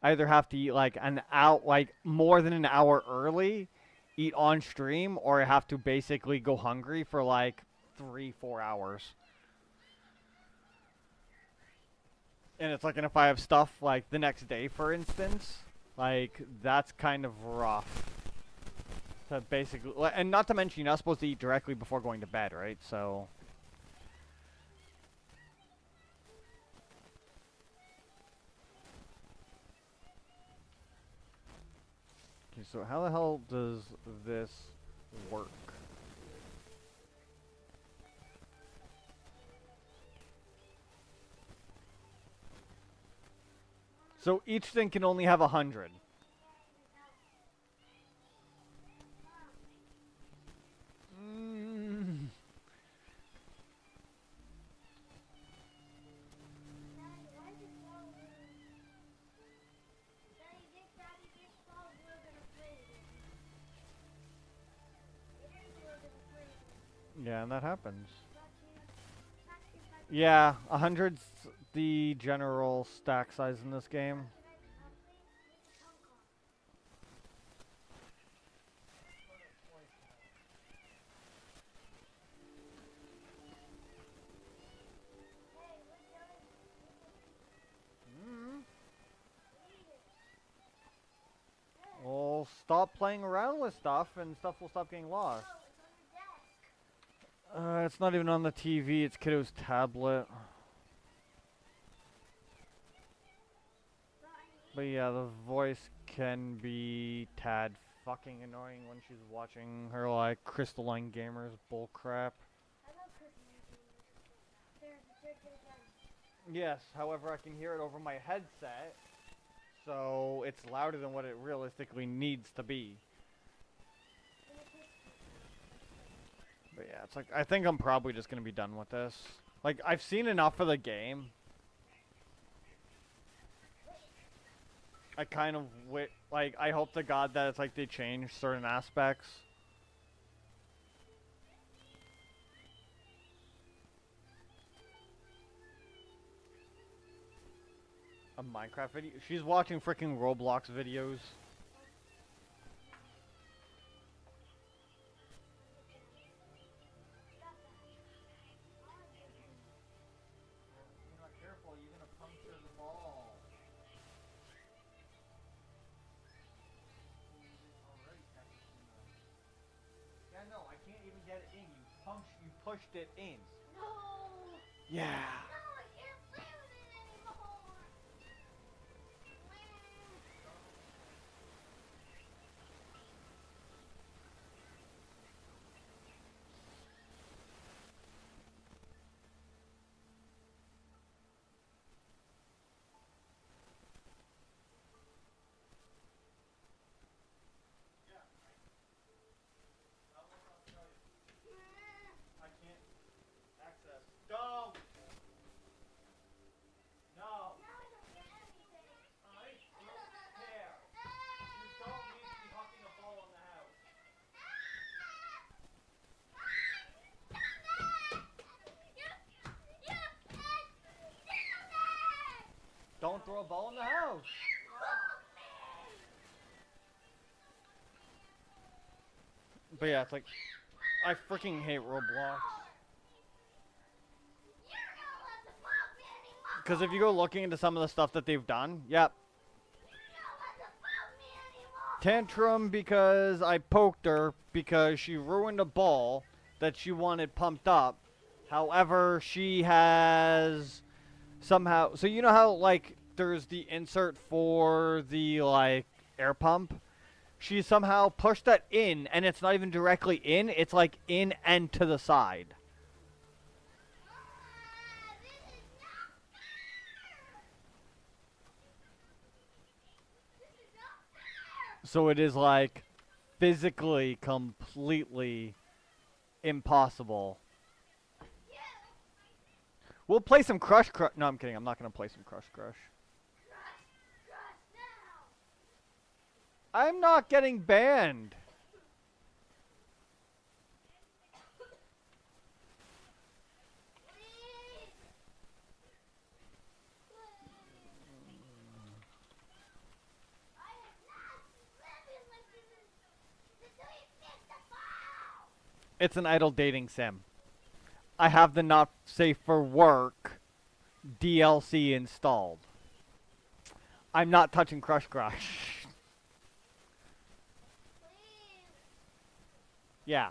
I either have to eat like an out like more than an hour early, eat on stream, or I have to basically go hungry for like 3-4 hours. And it's like, and if I have stuff like the next day, for instance, Like, that's kind of rough. To basically, and not to mention, you're not supposed to eat directly before going to bed, right? So. Okay, so how the hell does this work? So each thing can only have 100. Mm. Yeah, and that happens. Yeah, 100's the general stack size in this game. Well, stop playing around with stuff and stuff will stop getting lost. It's not even on the TV, it's kiddo's tablet. But yeah, the voice can be tad fucking annoying when she's watching her like Crystalline Gamers bullcrap. Yes, however I can hear it over my headset, so it's louder than what it realistically needs to be. But yeah, it's like, I think I'm probably just gonna be done with this. Like, I've seen enough of the game. I kind of like, I hope to God that it's like they change certain aspects. A Minecraft video? She's watching freaking Roblox videos. You're not careful, you're gonna puncture the ball. Yeah, no, I can't even get it in. You pushed it in. No! Yeah. No, I can't play with it anymore! I can't access. Don't! No! Now I don't get anything! I don't care. You don't need to be hucking a ball in the house. Don't throw a ball in the house. But yeah, it's like, I freaking hate Roblox. Because if you go looking into some of the stuff that they've done, yep. Tantrum because I poked her because she ruined a ball that she wanted pumped up. However, she has somehow... So you know how, like, there's the insert for the, like, air pump? She somehow pushed that in, and it's not even directly in. It's, like, in and to the side. So it is, like, physically completely impossible. We'll play some Crush Crush. No, I'm kidding. I'm not going to play some Crush Crush. I'm not getting banned. It's an idle dating sim. I have the not safe for work DLC installed. I'm not touching Crush Crush. Yeah.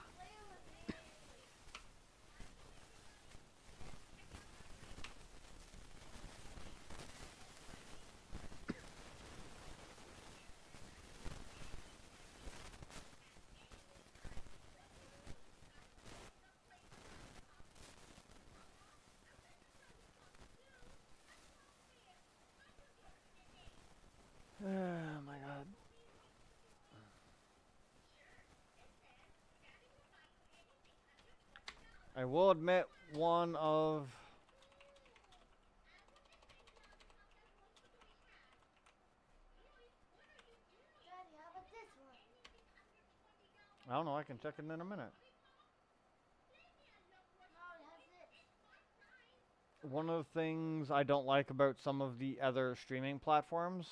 Oh my god. I will admit one of Daddy, how about this one? I don't know, I can check it in a minute. No, it has this. One of the things I don't like about some of the other streaming platforms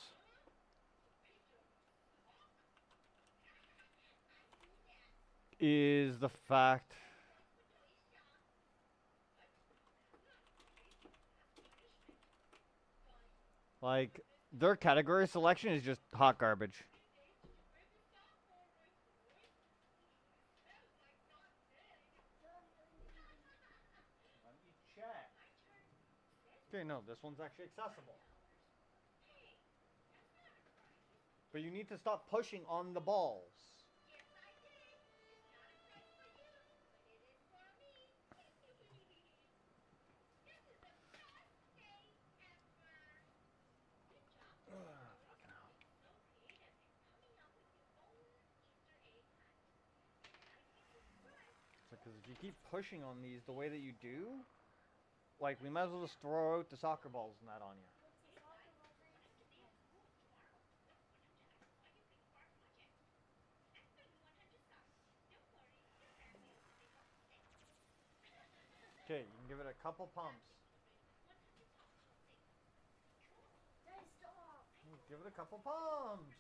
is the fact like their category selection is just hot garbage. Let me check. Okay, no, this one's actually accessible. But you need to stop pushing on the balls. Because if you keep pushing on these the way that you do, like we might as well just throw out the soccer balls and that on you. Okay, you can give it a couple pumps. Daddy, stop. Give it a couple pumps.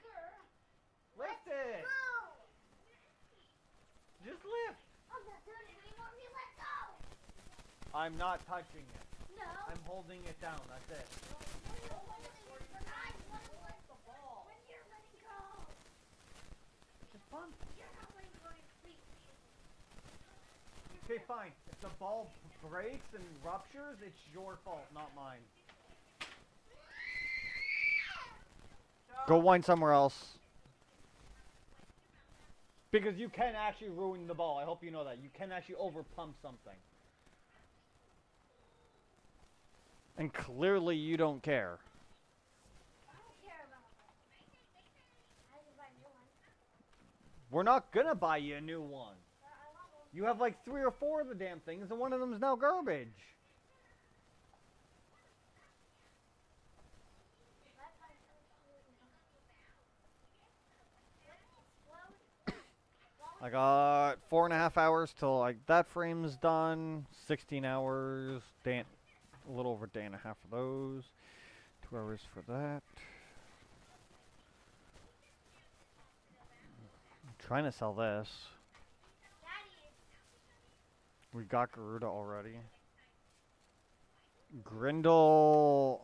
Grr. Lift it. Go. Just lift. I'm not doing it anymore. You let go. I'm not touching it. No. I'm holding it down. That's it. When you're letting go. Just pump. You're not letting go of your feet. Okay, fine. If the ball breaks and ruptures, it's your fault, not mine. Go wind somewhere else. Because you can actually ruin the ball. I hope you know that. You can actually overpump something. And clearly you don't care. I don't care about that. I can buy a new one. We're not gonna buy you a new one. But I want one. You have like 3 or 4 of the damn things, and one of them is now garbage. That time explode. I got 4.5 hours till like that frame's done. 16 hours. A little over a day and a half for those. 2 hours for that. I'm trying to sell this. Daddy. We got Garuda already. Grindel.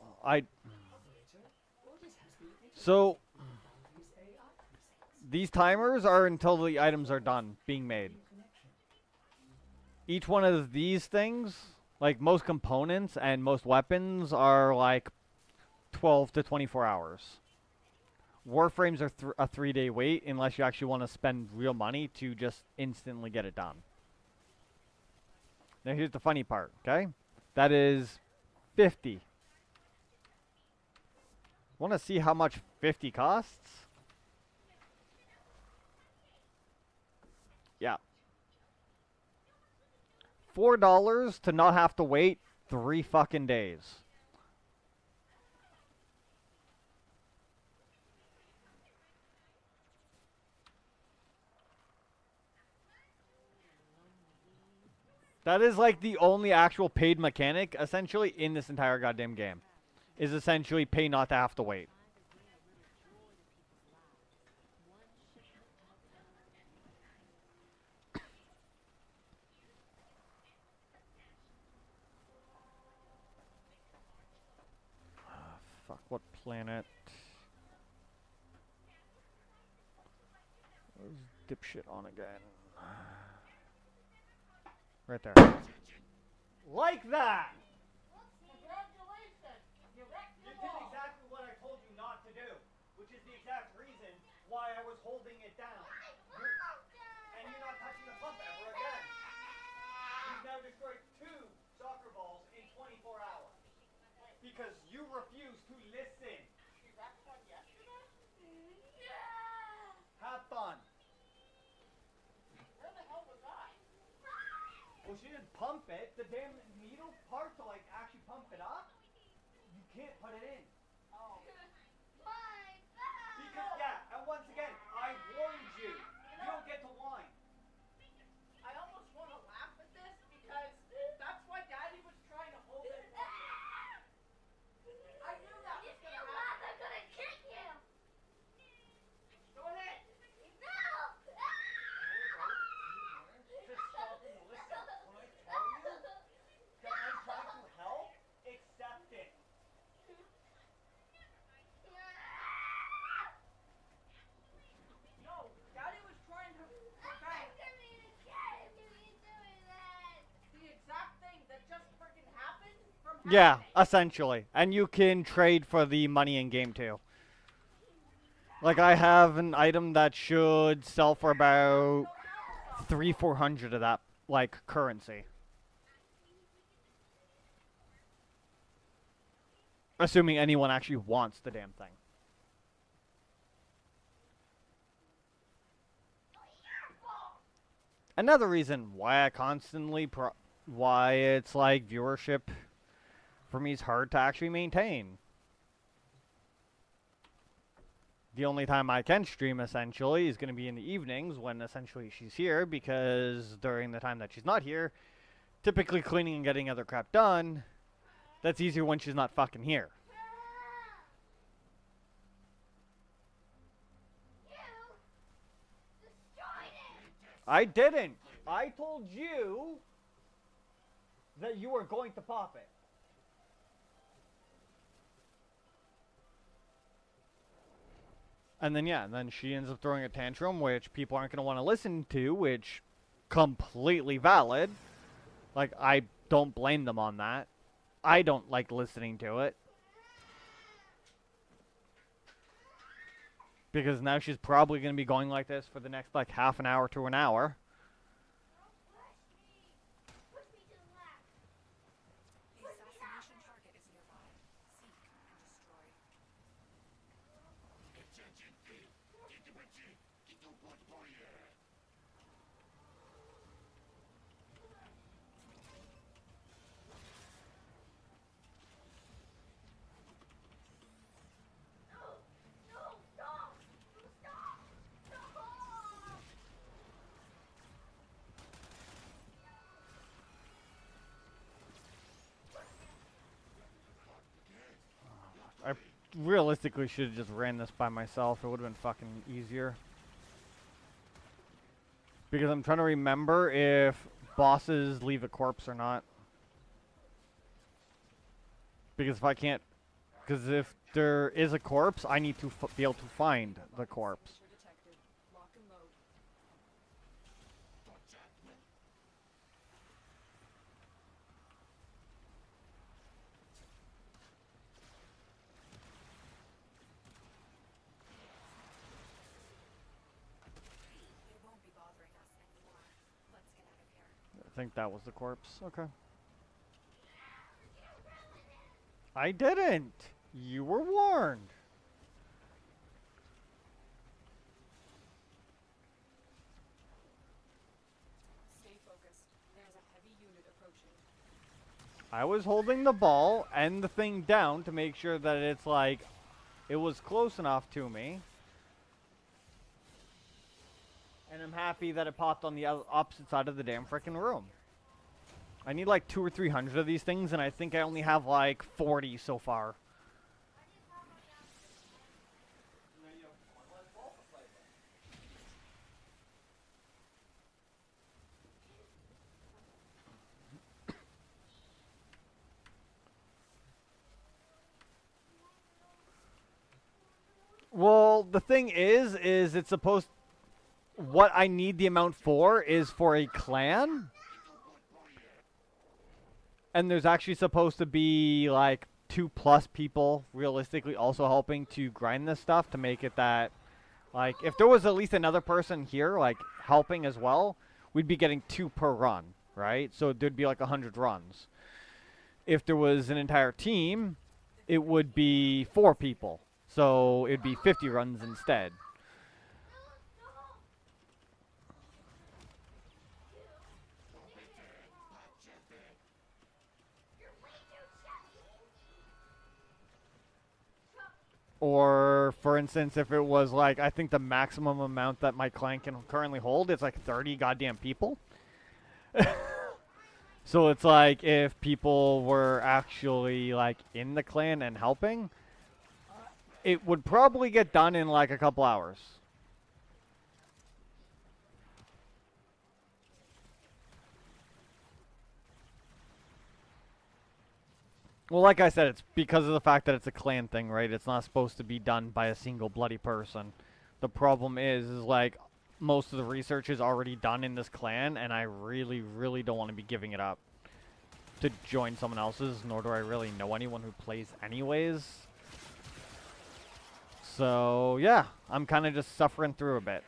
So these timers are until the items are done being made. Each one of these things, like most components and most weapons, are like 12 to 24 hours. Warframes are a 3-day wait unless you actually want to spend real money to just instantly get it done. Now here's the funny part, okay? That is 50. Want to see how much 50 costs? Yeah. $4 to not have to wait 3 fucking days. That is like the only actual paid mechanic essentially in this entire goddamn game. Is essentially pay not to have to wait. Fuck, what planet? dipshit on again. Right there. Like that! Congratulations! You wrecked You the did wall! exactly what I told you not to do, which is the exact reason why I was holding it down. And you're not touching the pump ever again. You've now destroyed 2 soccer balls in 24 hours. Because you refuse to listen. Is that fun yesterday? Have fun. Where the hell was I? Well, she didn't pump it. The damn needle part to like actually pump it up, you can't put it in. Oh. Because yeah, and once again, I warned you. You don't get to whine. I almost want to laugh at this because that's why Daddy was trying to hold it. I knew that was going to happen. I'm gonna kick you! Go ahead. Just stop and listen. When I tell you that I'm trying to help, accept it. No, Daddy was trying to prevent the exact thing that just freaking happened from happening. Yeah, essentially. And you can trade for the money in game too. Like I have an item that should sell for about 300-400 of that like currency. Assuming anyone actually wants the damn thing. Another reason why I constantly why it's like viewership for me is hard to actually maintain. The only time I can stream essentially is going to be in the evenings when essentially she's here, because during the time that she's not here, typically cleaning and getting other crap done, that's easier when she's not fucking here. I didn't. I told you that you were going to pop it. And then yeah, and then she ends up throwing a tantrum, which people aren't going to want to listen to, which completely valid. Like, I don't blame them on that. I don't like listening to it. Because now she's probably going to be going like this for the next, like, half an hour to an hour. The assassination target is nearby. Seek and destroy. I realistically should have just ran this by myself. It would have been fucking easier. Because I'm trying to remember if bosses leave a corpse or not. Because if I can't... Because if there is a corpse, I need to be able to find the corpse. Detected. Lock and load. They won't be bothering us anymore. Let's get out of here. I think that was the corpse. Okay. I didn't! You were warned! Stay focused. There's a heavy unit approaching. I was holding the ball and the thing down to make sure that it's like, it was close enough to me. And I'm happy that it popped on the opposite side of the damn frickin' room. I need like 200 or 300 of these things, and I think I only have like 40 so far. Well, the thing is it's supposed... what I need the amount for is for a clan. And there's actually supposed to be like 2+ people realistically also helping to grind this stuff to make it that, like, if there was at least another person here like helping as well, we'd be getting 2 per run, right? So there'd be like 100 runs. If there was an entire team, it would be 4 people. So it'd be 50 runs instead. Or, for instance, if it was like, I think the maximum amount that my clan can currently hold is like 30 goddamn people. So it's like, if people were actually like in the clan and helping, it would probably get done in like a couple hours. Well, like I said, it's because of the fact that it's a clan thing, right? It's not supposed to be done by a single bloody person. The problem is like, most of the research is already done in this clan, and I really, really don't want to be giving it up to join someone else's, nor do I really know anyone who plays anyways. So, yeah, I'm kind of just suffering through a bit.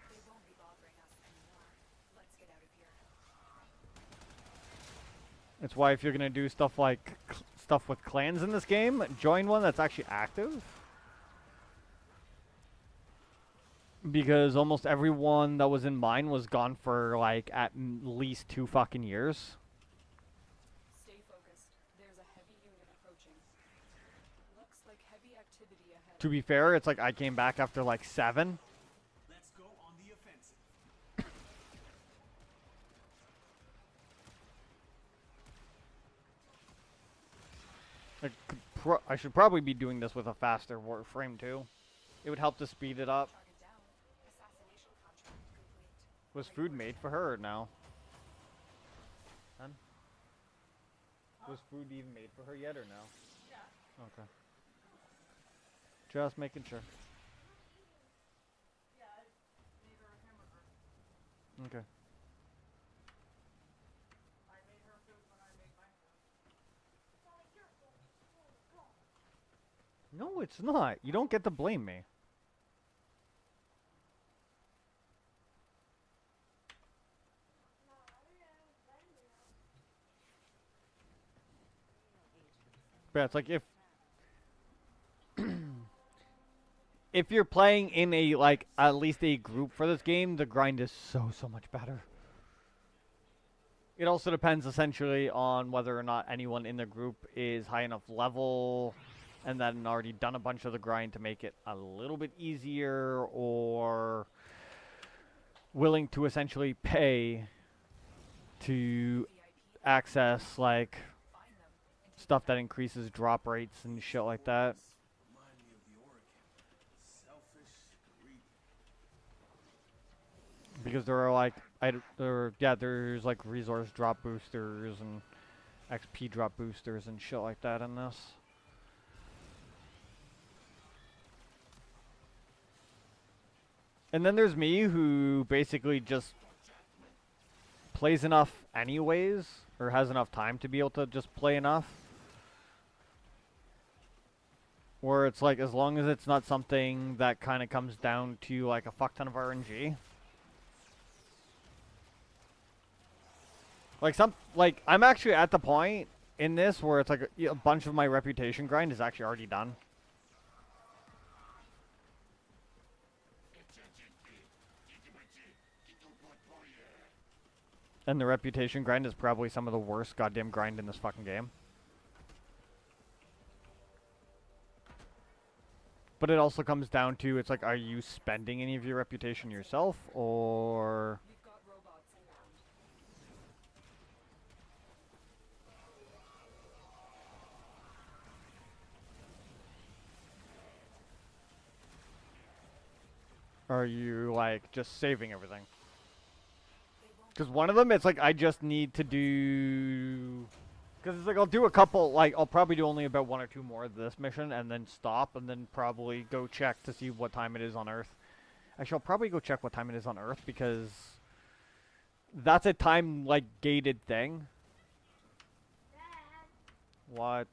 They won't be bothering us anymore. Let's get out of here. It's why if you're going to do stuff like stuff with clans in this game, join one that's actually active. Because almost everyone that was in mine was gone for like at least 2 fucking years. Stay focused. There's a heavy unit approaching. Looks like heavy activity ahead. To be fair, it's like I came back after like 7. Let's go on the offensive. I should probably be doing this with a faster frame too. It would help to speed it up. Target down. Assassination contract complete. Was food made for her or no? Huh? Was food even made for her yet or no? Yeah. Okay. Just making sure. Yeah, I made her a hamburger. Okay. I made her food when I made my food. No, it's not. You don't get to blame me. But it's like if you're playing in a like at least a group for this game, the grind is so much better. It also depends essentially on whether or not anyone in the group is high enough level and then already done a bunch of the grind to make it a little bit easier, or willing to essentially pay to access like Find them. And stuff that increases drop rates and shit like that. Remind me of the Oracle. Selfish, greedy. Because there are like there's like resource drop boosters and XP drop boosters and shit like that in this. And then there's me, who basically just plays enough anyways, or has enough time to be able to just play enough. Where it's like, as long as it's not something that kind of comes down to like a fuck ton of RNG. Like I'm actually at the point in this where it's like a bunch of my reputation grind is actually already done. And the reputation grind is probably some of the worst goddamn grind in this fucking game. But it also comes down to, it's like, are you spending any of your reputation yourself, or... we've got robots inbound. Are you, like, just saving everything? They Because one of them, it's like I just need to do. Because it's like I'll do a couple, like I'll probably do only about 1 or 2 more of this mission and then stop and then probably go check to see what time it is on Earth. Actually, I'll probably go check what time it is on Earth because that's a time, like, gated thing. What?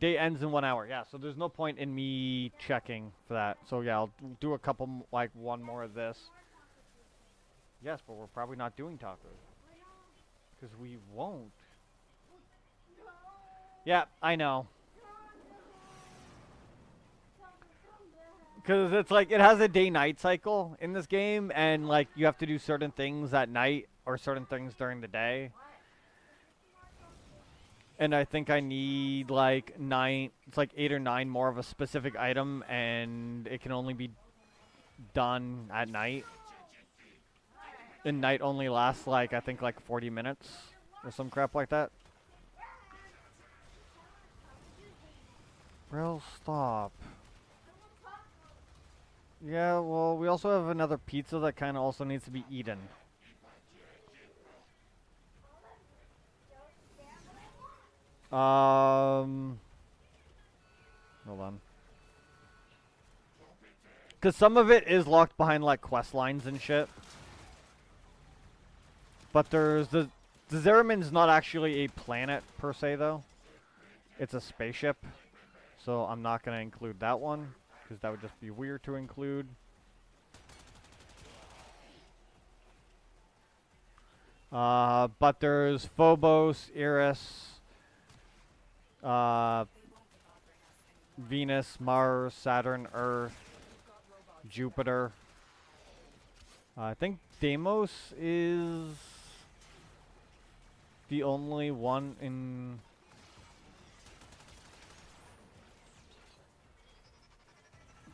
Day ends in 1 hour. Yeah, so there's no point in me checking for that. So yeah, I'll do a couple, like 1 more of this. Yes, but we're probably not doing tacos. Because we won't. Yeah, I know. Because it's like, it has a day-night cycle in this game, and like, you have to do certain things at night, or certain things during the day. And I think I need like 8 or 9 more of a specific item, and it can only be done at night. And night only lasts like, I think like 40 minutes or some crap like that. Bro, stop. Yeah, well, we also have another pizza that kind of also needs to be eaten. Hold on. Because some of it is locked behind like quest lines and shit. But there's the Zeramin's not actually a planet per se though. It's a spaceship. So I'm not going to include that one because that would just be weird to include. But there's Phobos, Eris, Venus, Mars, Saturn, Earth, Jupiter. I think Deimos is the only one in...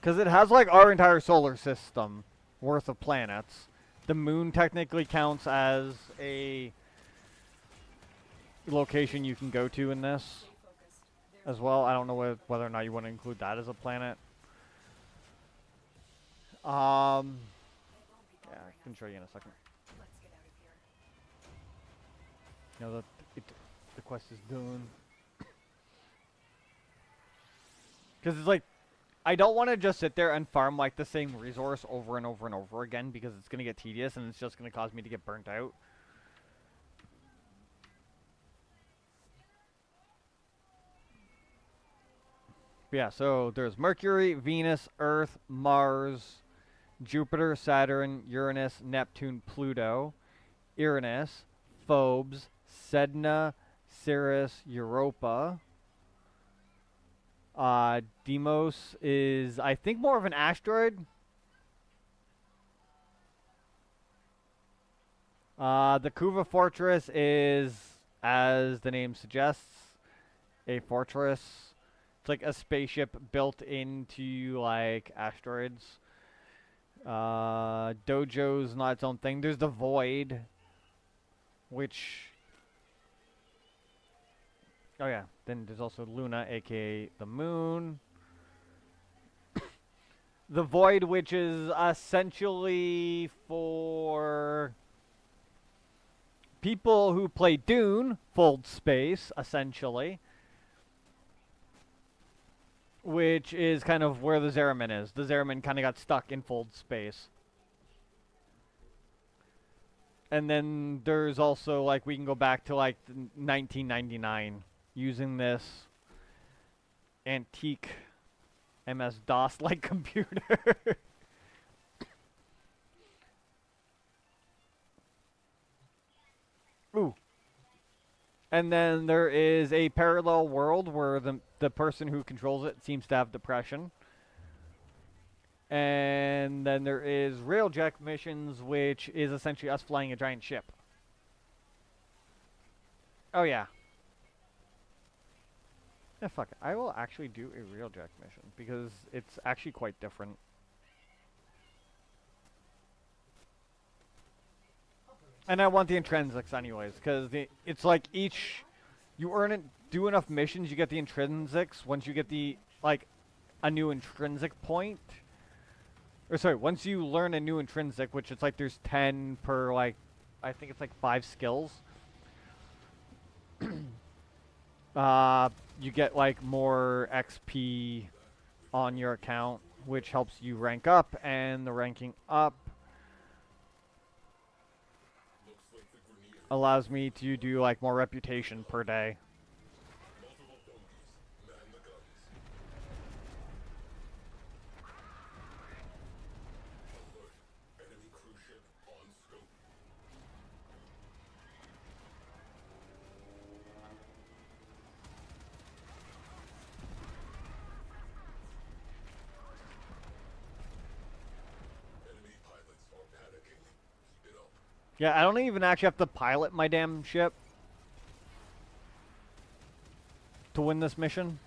Because it has like our entire solar system worth of planets. The moon technically counts as a location you can go to in this as well. I don't know whether or not you want to include that as a planet. Yeah, I can show you in a second. You know, the quest is done. Because it's like, I don't want to just sit there and farm like the same resource over and over and over again because it's going to get tedious and it's just going to cause me to get burnt out. But yeah, so there's Mercury, Venus, Earth, Mars, Jupiter, Saturn, Uranus, Neptune, Pluto, Uranus, Phobos, Sedna, Ceres, Europa. Deimos is, I think, more of an asteroid. The Kuva Fortress is, as the name suggests, a fortress. It's like a spaceship built into, like, asteroids. Dojo's not its own thing. There's the Void, which... Oh yeah, then there's also Luna, aka the moon. The Void, which is essentially for people who play Dune, Fold Space, essentially. Which is kind of where the Zeramin is. The Zeramin kind of got stuck in Fold Space. And then there's also, like, we can go back to, like, 1999. Using this antique MS-DOS-like computer. Ooh. And then there is a parallel world where the person who controls it seems to have depression. And then there is Railjack missions, which is essentially us flying a giant ship. Oh yeah. Yeah, fuck it. I will actually do a Railjack mission because it's actually quite different. And I want the intrinsics anyways, because it's like each... You earn it, do enough missions, you get the intrinsics. Once you get the, like, a new intrinsic point, Or sorry, once you learn a new intrinsic, which it's like there's 10 per like, I think it's like 5 skills. You get like more XP on your account, which helps you rank up, and the ranking up allows me to do like more reputation per day. Yeah, I don't even actually have to pilot my damn ship to win this mission.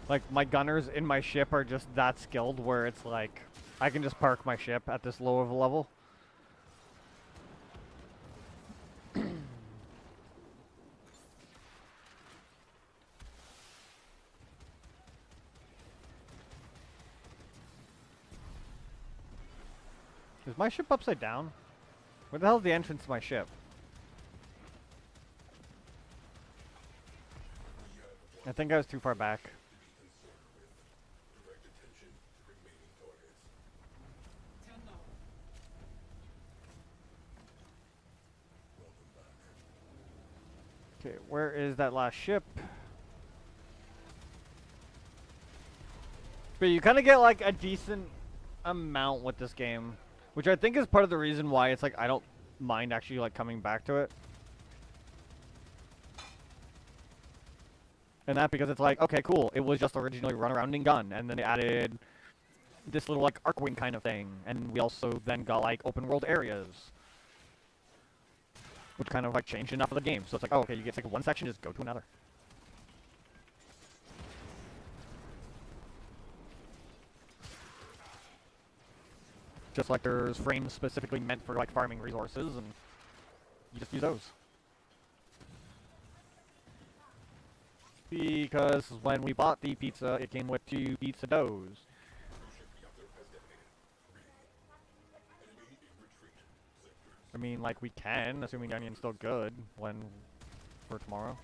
Like, my gunners in my ship are just that skilled where it's like, I can just park my ship at this low of a level. Is my ship upside down? Where the hell is the entrance to my ship? I think I was too far back. Okay, where is that last ship? But you kind of get like a decent amount with this game, which I think is part of the reason why it's like I don't mind actually like coming back to it. And that because it's like, okay, cool, it was just originally run around and gun, and then they added this little like Archwing kind of thing, and we also then got like open world areas, which kind of like changed enough of the game. So it's like, oh, okay, you get like one section, just go to another. Just like there's frames specifically meant for like farming resources, and you just use those. Because when we bought the pizza, it came with 2 pizza doughs. I mean, like, we can, assuming the onion's still good, for tomorrow.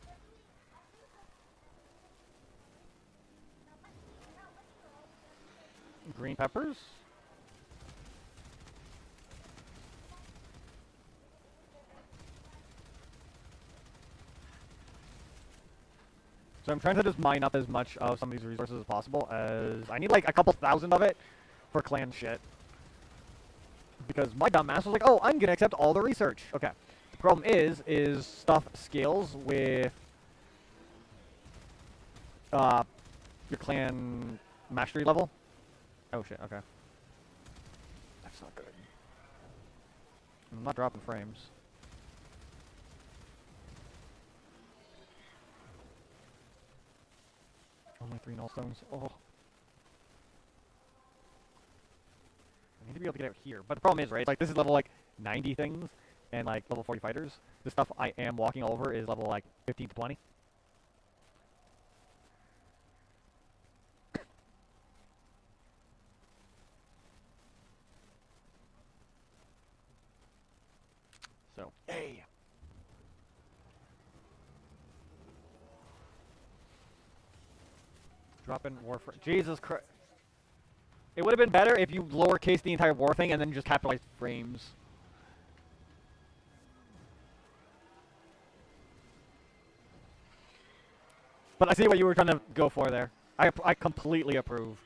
Green peppers? So I'm trying to just mine up as much of some of these resources as possible, as I need like a couple thousand of it for clan shit. Because my dumbass was like, oh, I'm gonna accept all the research. Okay. The problem is stuff scales with your clan mastery level. Oh shit, okay. That's not good. I'm not dropping frames. Only 3 null stones. Oh. I need to be able to get out here. But the problem is, right, like, this is level, like, 90 things, and, like, level 40 fighters. The stuff I am walking all over is level, like, 15 to 20. So, hey! Drop in Warframe. Jesus Christ. It would have been better if you lowercase the entire war thing and then just capitalized frames. But I see what you were trying to go for there. I completely approve.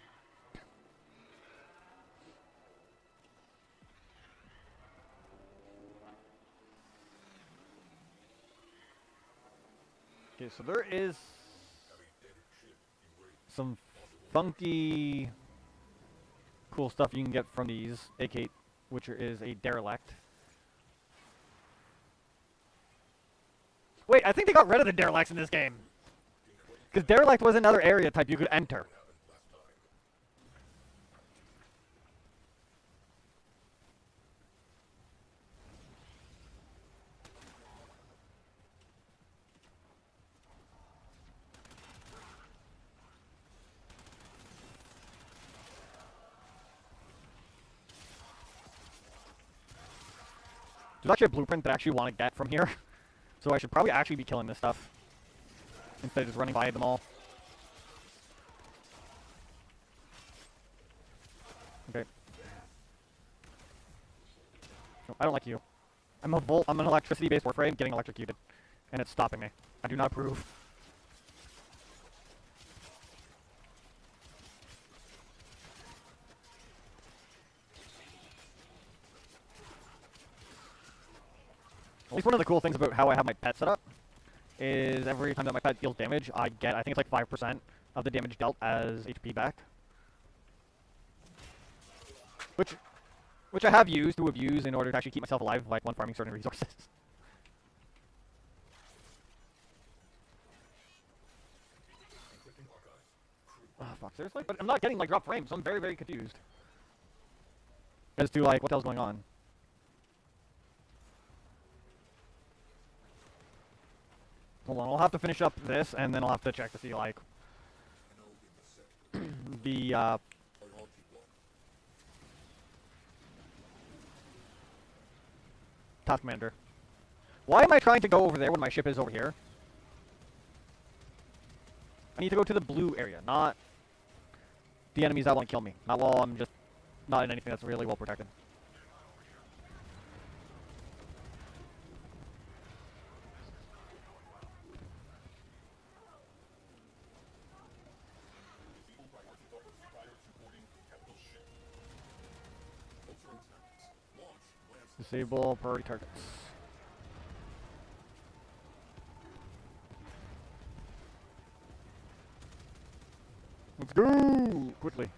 Okay, so there is some funky cool stuff you can get from these, aka which is a derelict. Wait, I think they got rid of the derelicts in this game. Because derelict was another area type you could enter. There's actually a blueprint that I actually want to get from here. So I should probably actually be killing this stuff. Instead of just running by them all. Okay. No, I don't like you. I'm an electricity-based warframe getting electrocuted. And it's stopping me. I do not approve. At least one of the cool things about how I have my pet set up is every time that my pet deals damage, I think it's like 5% of the damage dealt as HP back. Which I have used to abuse in order to actually keep myself alive, like when farming certain resources. Oh, fuck, seriously? But I'm not getting, like, drop frames, so I'm very, very confused. As to, like, what the hell's going on. Hold on, I'll have to finish up this, and then I'll have to check to see, like, the, Task Commander. Why am I trying to go over there when my ship is over here? I need to go to the blue area, not the enemies that want to kill me. Not while I'm just not in anything that's really well protected. Disable priority targets. Let's go! Quickly.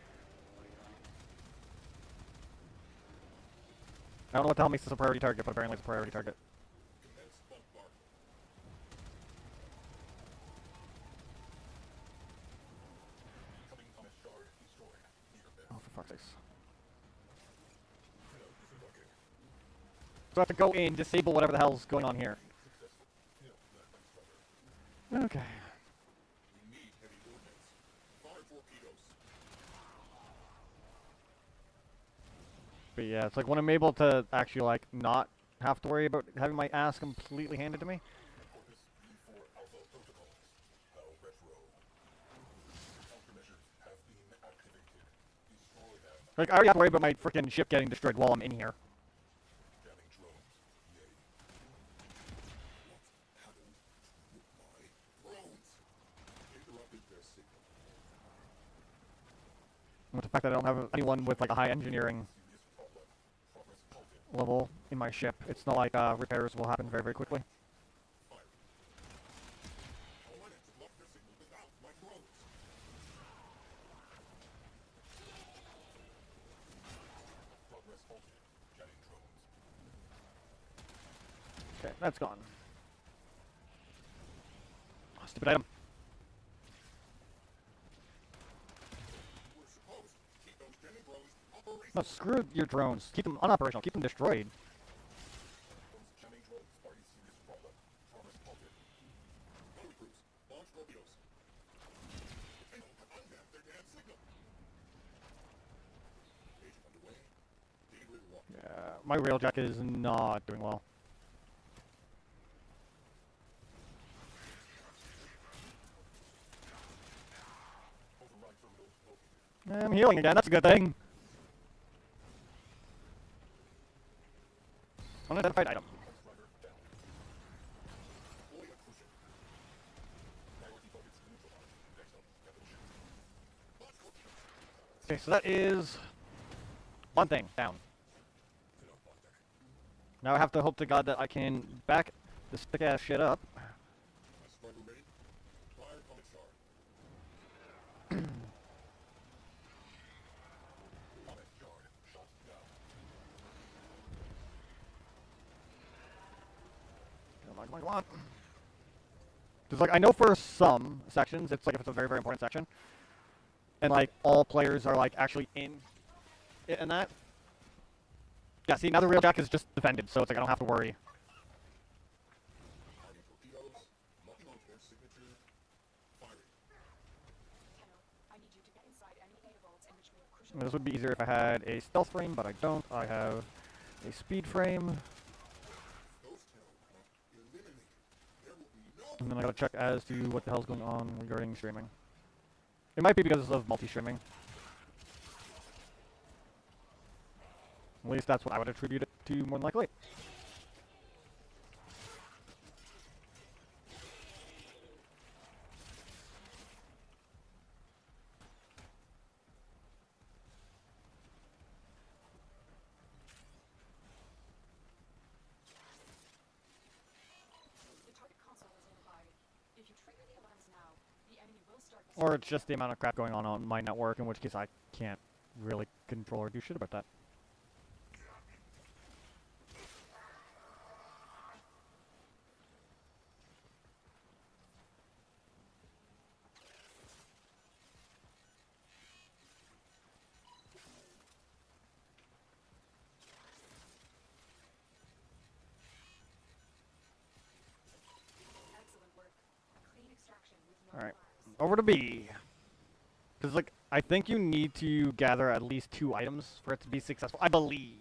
I don't know what the hell makes this a priority target, but apparently it's a priority target. Oh, for fuck's sakes. So I have to go in, disable whatever the hell's going on here. Okay. But yeah, it's like when I'm able to actually like not have to worry about having my ass completely handed to me. Like, I already have to worry about my freaking ship getting destroyed while I'm in here. With the fact that I don't have anyone with like a high engineering level in my ship, it's not like repairs will happen very, very quickly. Okay, that's gone. Oh, stupid item. No, screw your drones. Keep them unoperational. Keep them destroyed. Yeah, my railjack is not doing well. I'm healing again. That's a good thing. Unidentified item. Okay, so that is one thing down. Now I have to hope to God that I can back this thick ass shit up. Come on. Because like I know for some sections, it's like if it's a very very important section, and like all players are like actually in it and that. Yeah, see now the Railjack is just defended, so it's like I don't have to worry. Tenno, I need you to get inside any data vaults in which we have crucial. This would be easier if I had a stealth frame, but I don't. I have a speed frame. And then I gotta check as to what the hell's going on regarding streaming. It might be because of multi-streaming. At least that's what I would attribute it to more than likely. The target console is nearby. If you trigger the alarms now, the enemy will start. Or it's just the amount of crap going on my network, in which case I can't really control or do shit about that. Excellent work. Clean extraction with no Alright. alarms. Over to B. Because, like, I think you need to gather at least 2 items for it to be successful. I believe.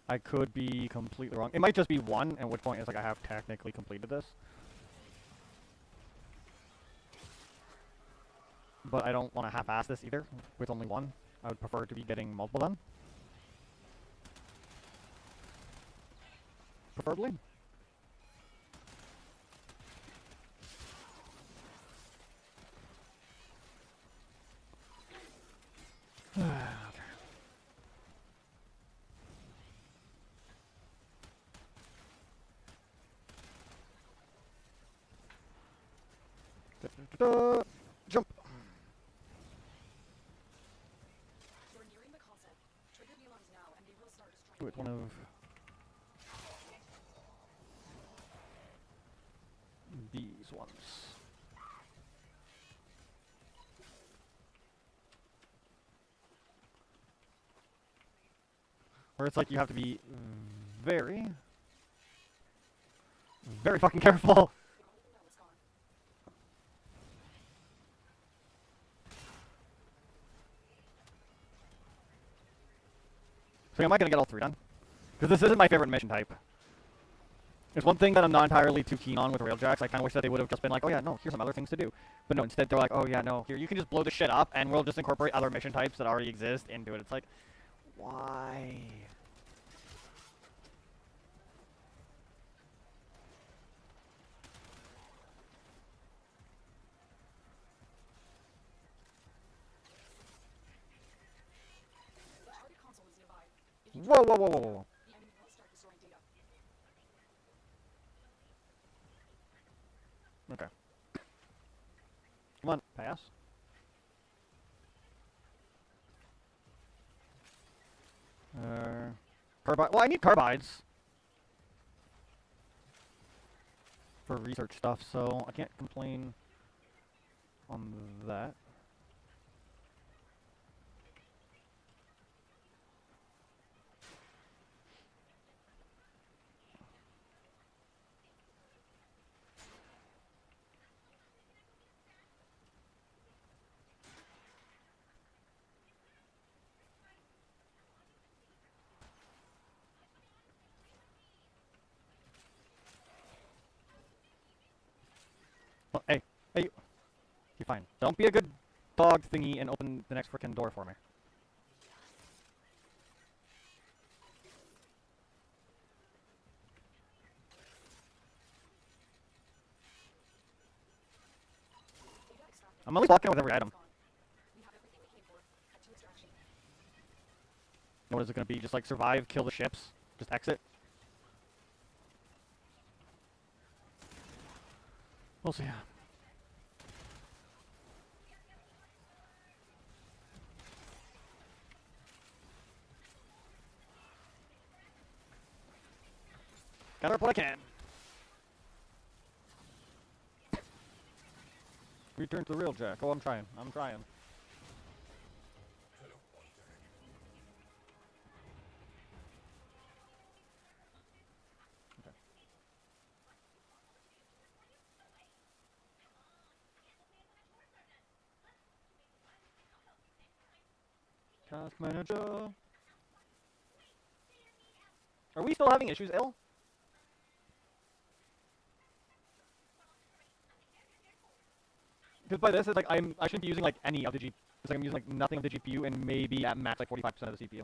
I could be completely wrong. It might just be 1, at which point it's like I have technically completed this. But I don't want to half-ass this either, with only 1. I would prefer to be getting multiple done. Preferably. Jump. You're nearing the concept. Trigger the alarms now, and they will start destroying. Do it one of these ones. Where it's like you have to be very, very fucking careful. No, it's gone. So am I gonna get all 3 done? Because this isn't my favorite mission type. It's one thing that I'm not entirely too keen on with Railjacks. I kind of wish that they would have just been like, oh yeah, no, here's some other things to do. But no, instead they're like, oh yeah, no, here, you can just blow the shit up and we'll just incorporate other mission types that already exist into it. It's like, why? The target console is nearby. If you Whoa, whoa, whoa, whoa, whoa. the enemy will start destroying data. Okay. Come on, pass. Carbide. Well, I need carbides for research stuff, so I can't complain on that. Well, hey, hey, you're fine. Don't be a good dog thingy and open the next frickin' door for me. Data extracted. I'm at least walking out with every item. Gone. We have everything we came for. Head to extraction. What is it gonna be? Just like survive, kill the ships, just exit? We'll see. Gather up what I can. Return to the real Jack. Oh, I'm trying. I'm trying. Okay. Task manager. Are we still having issues, Ill? Because by this, it's like I shouldn't be using like any of the GPU. It's like I'm using like nothing of the GPU and maybe at max like 45% of the CPU.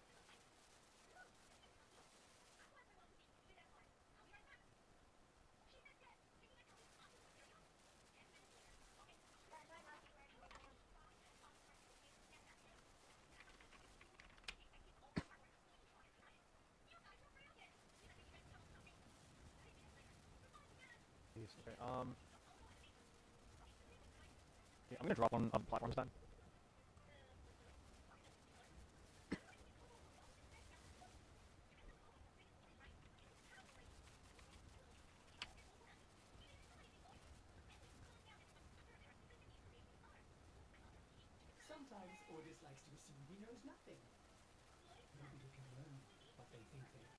Okay, yeah, I'm gonna drop one of the platforms then. Sometimes Ordis likes to assume he knows nothing. Maybe he can learn what they think they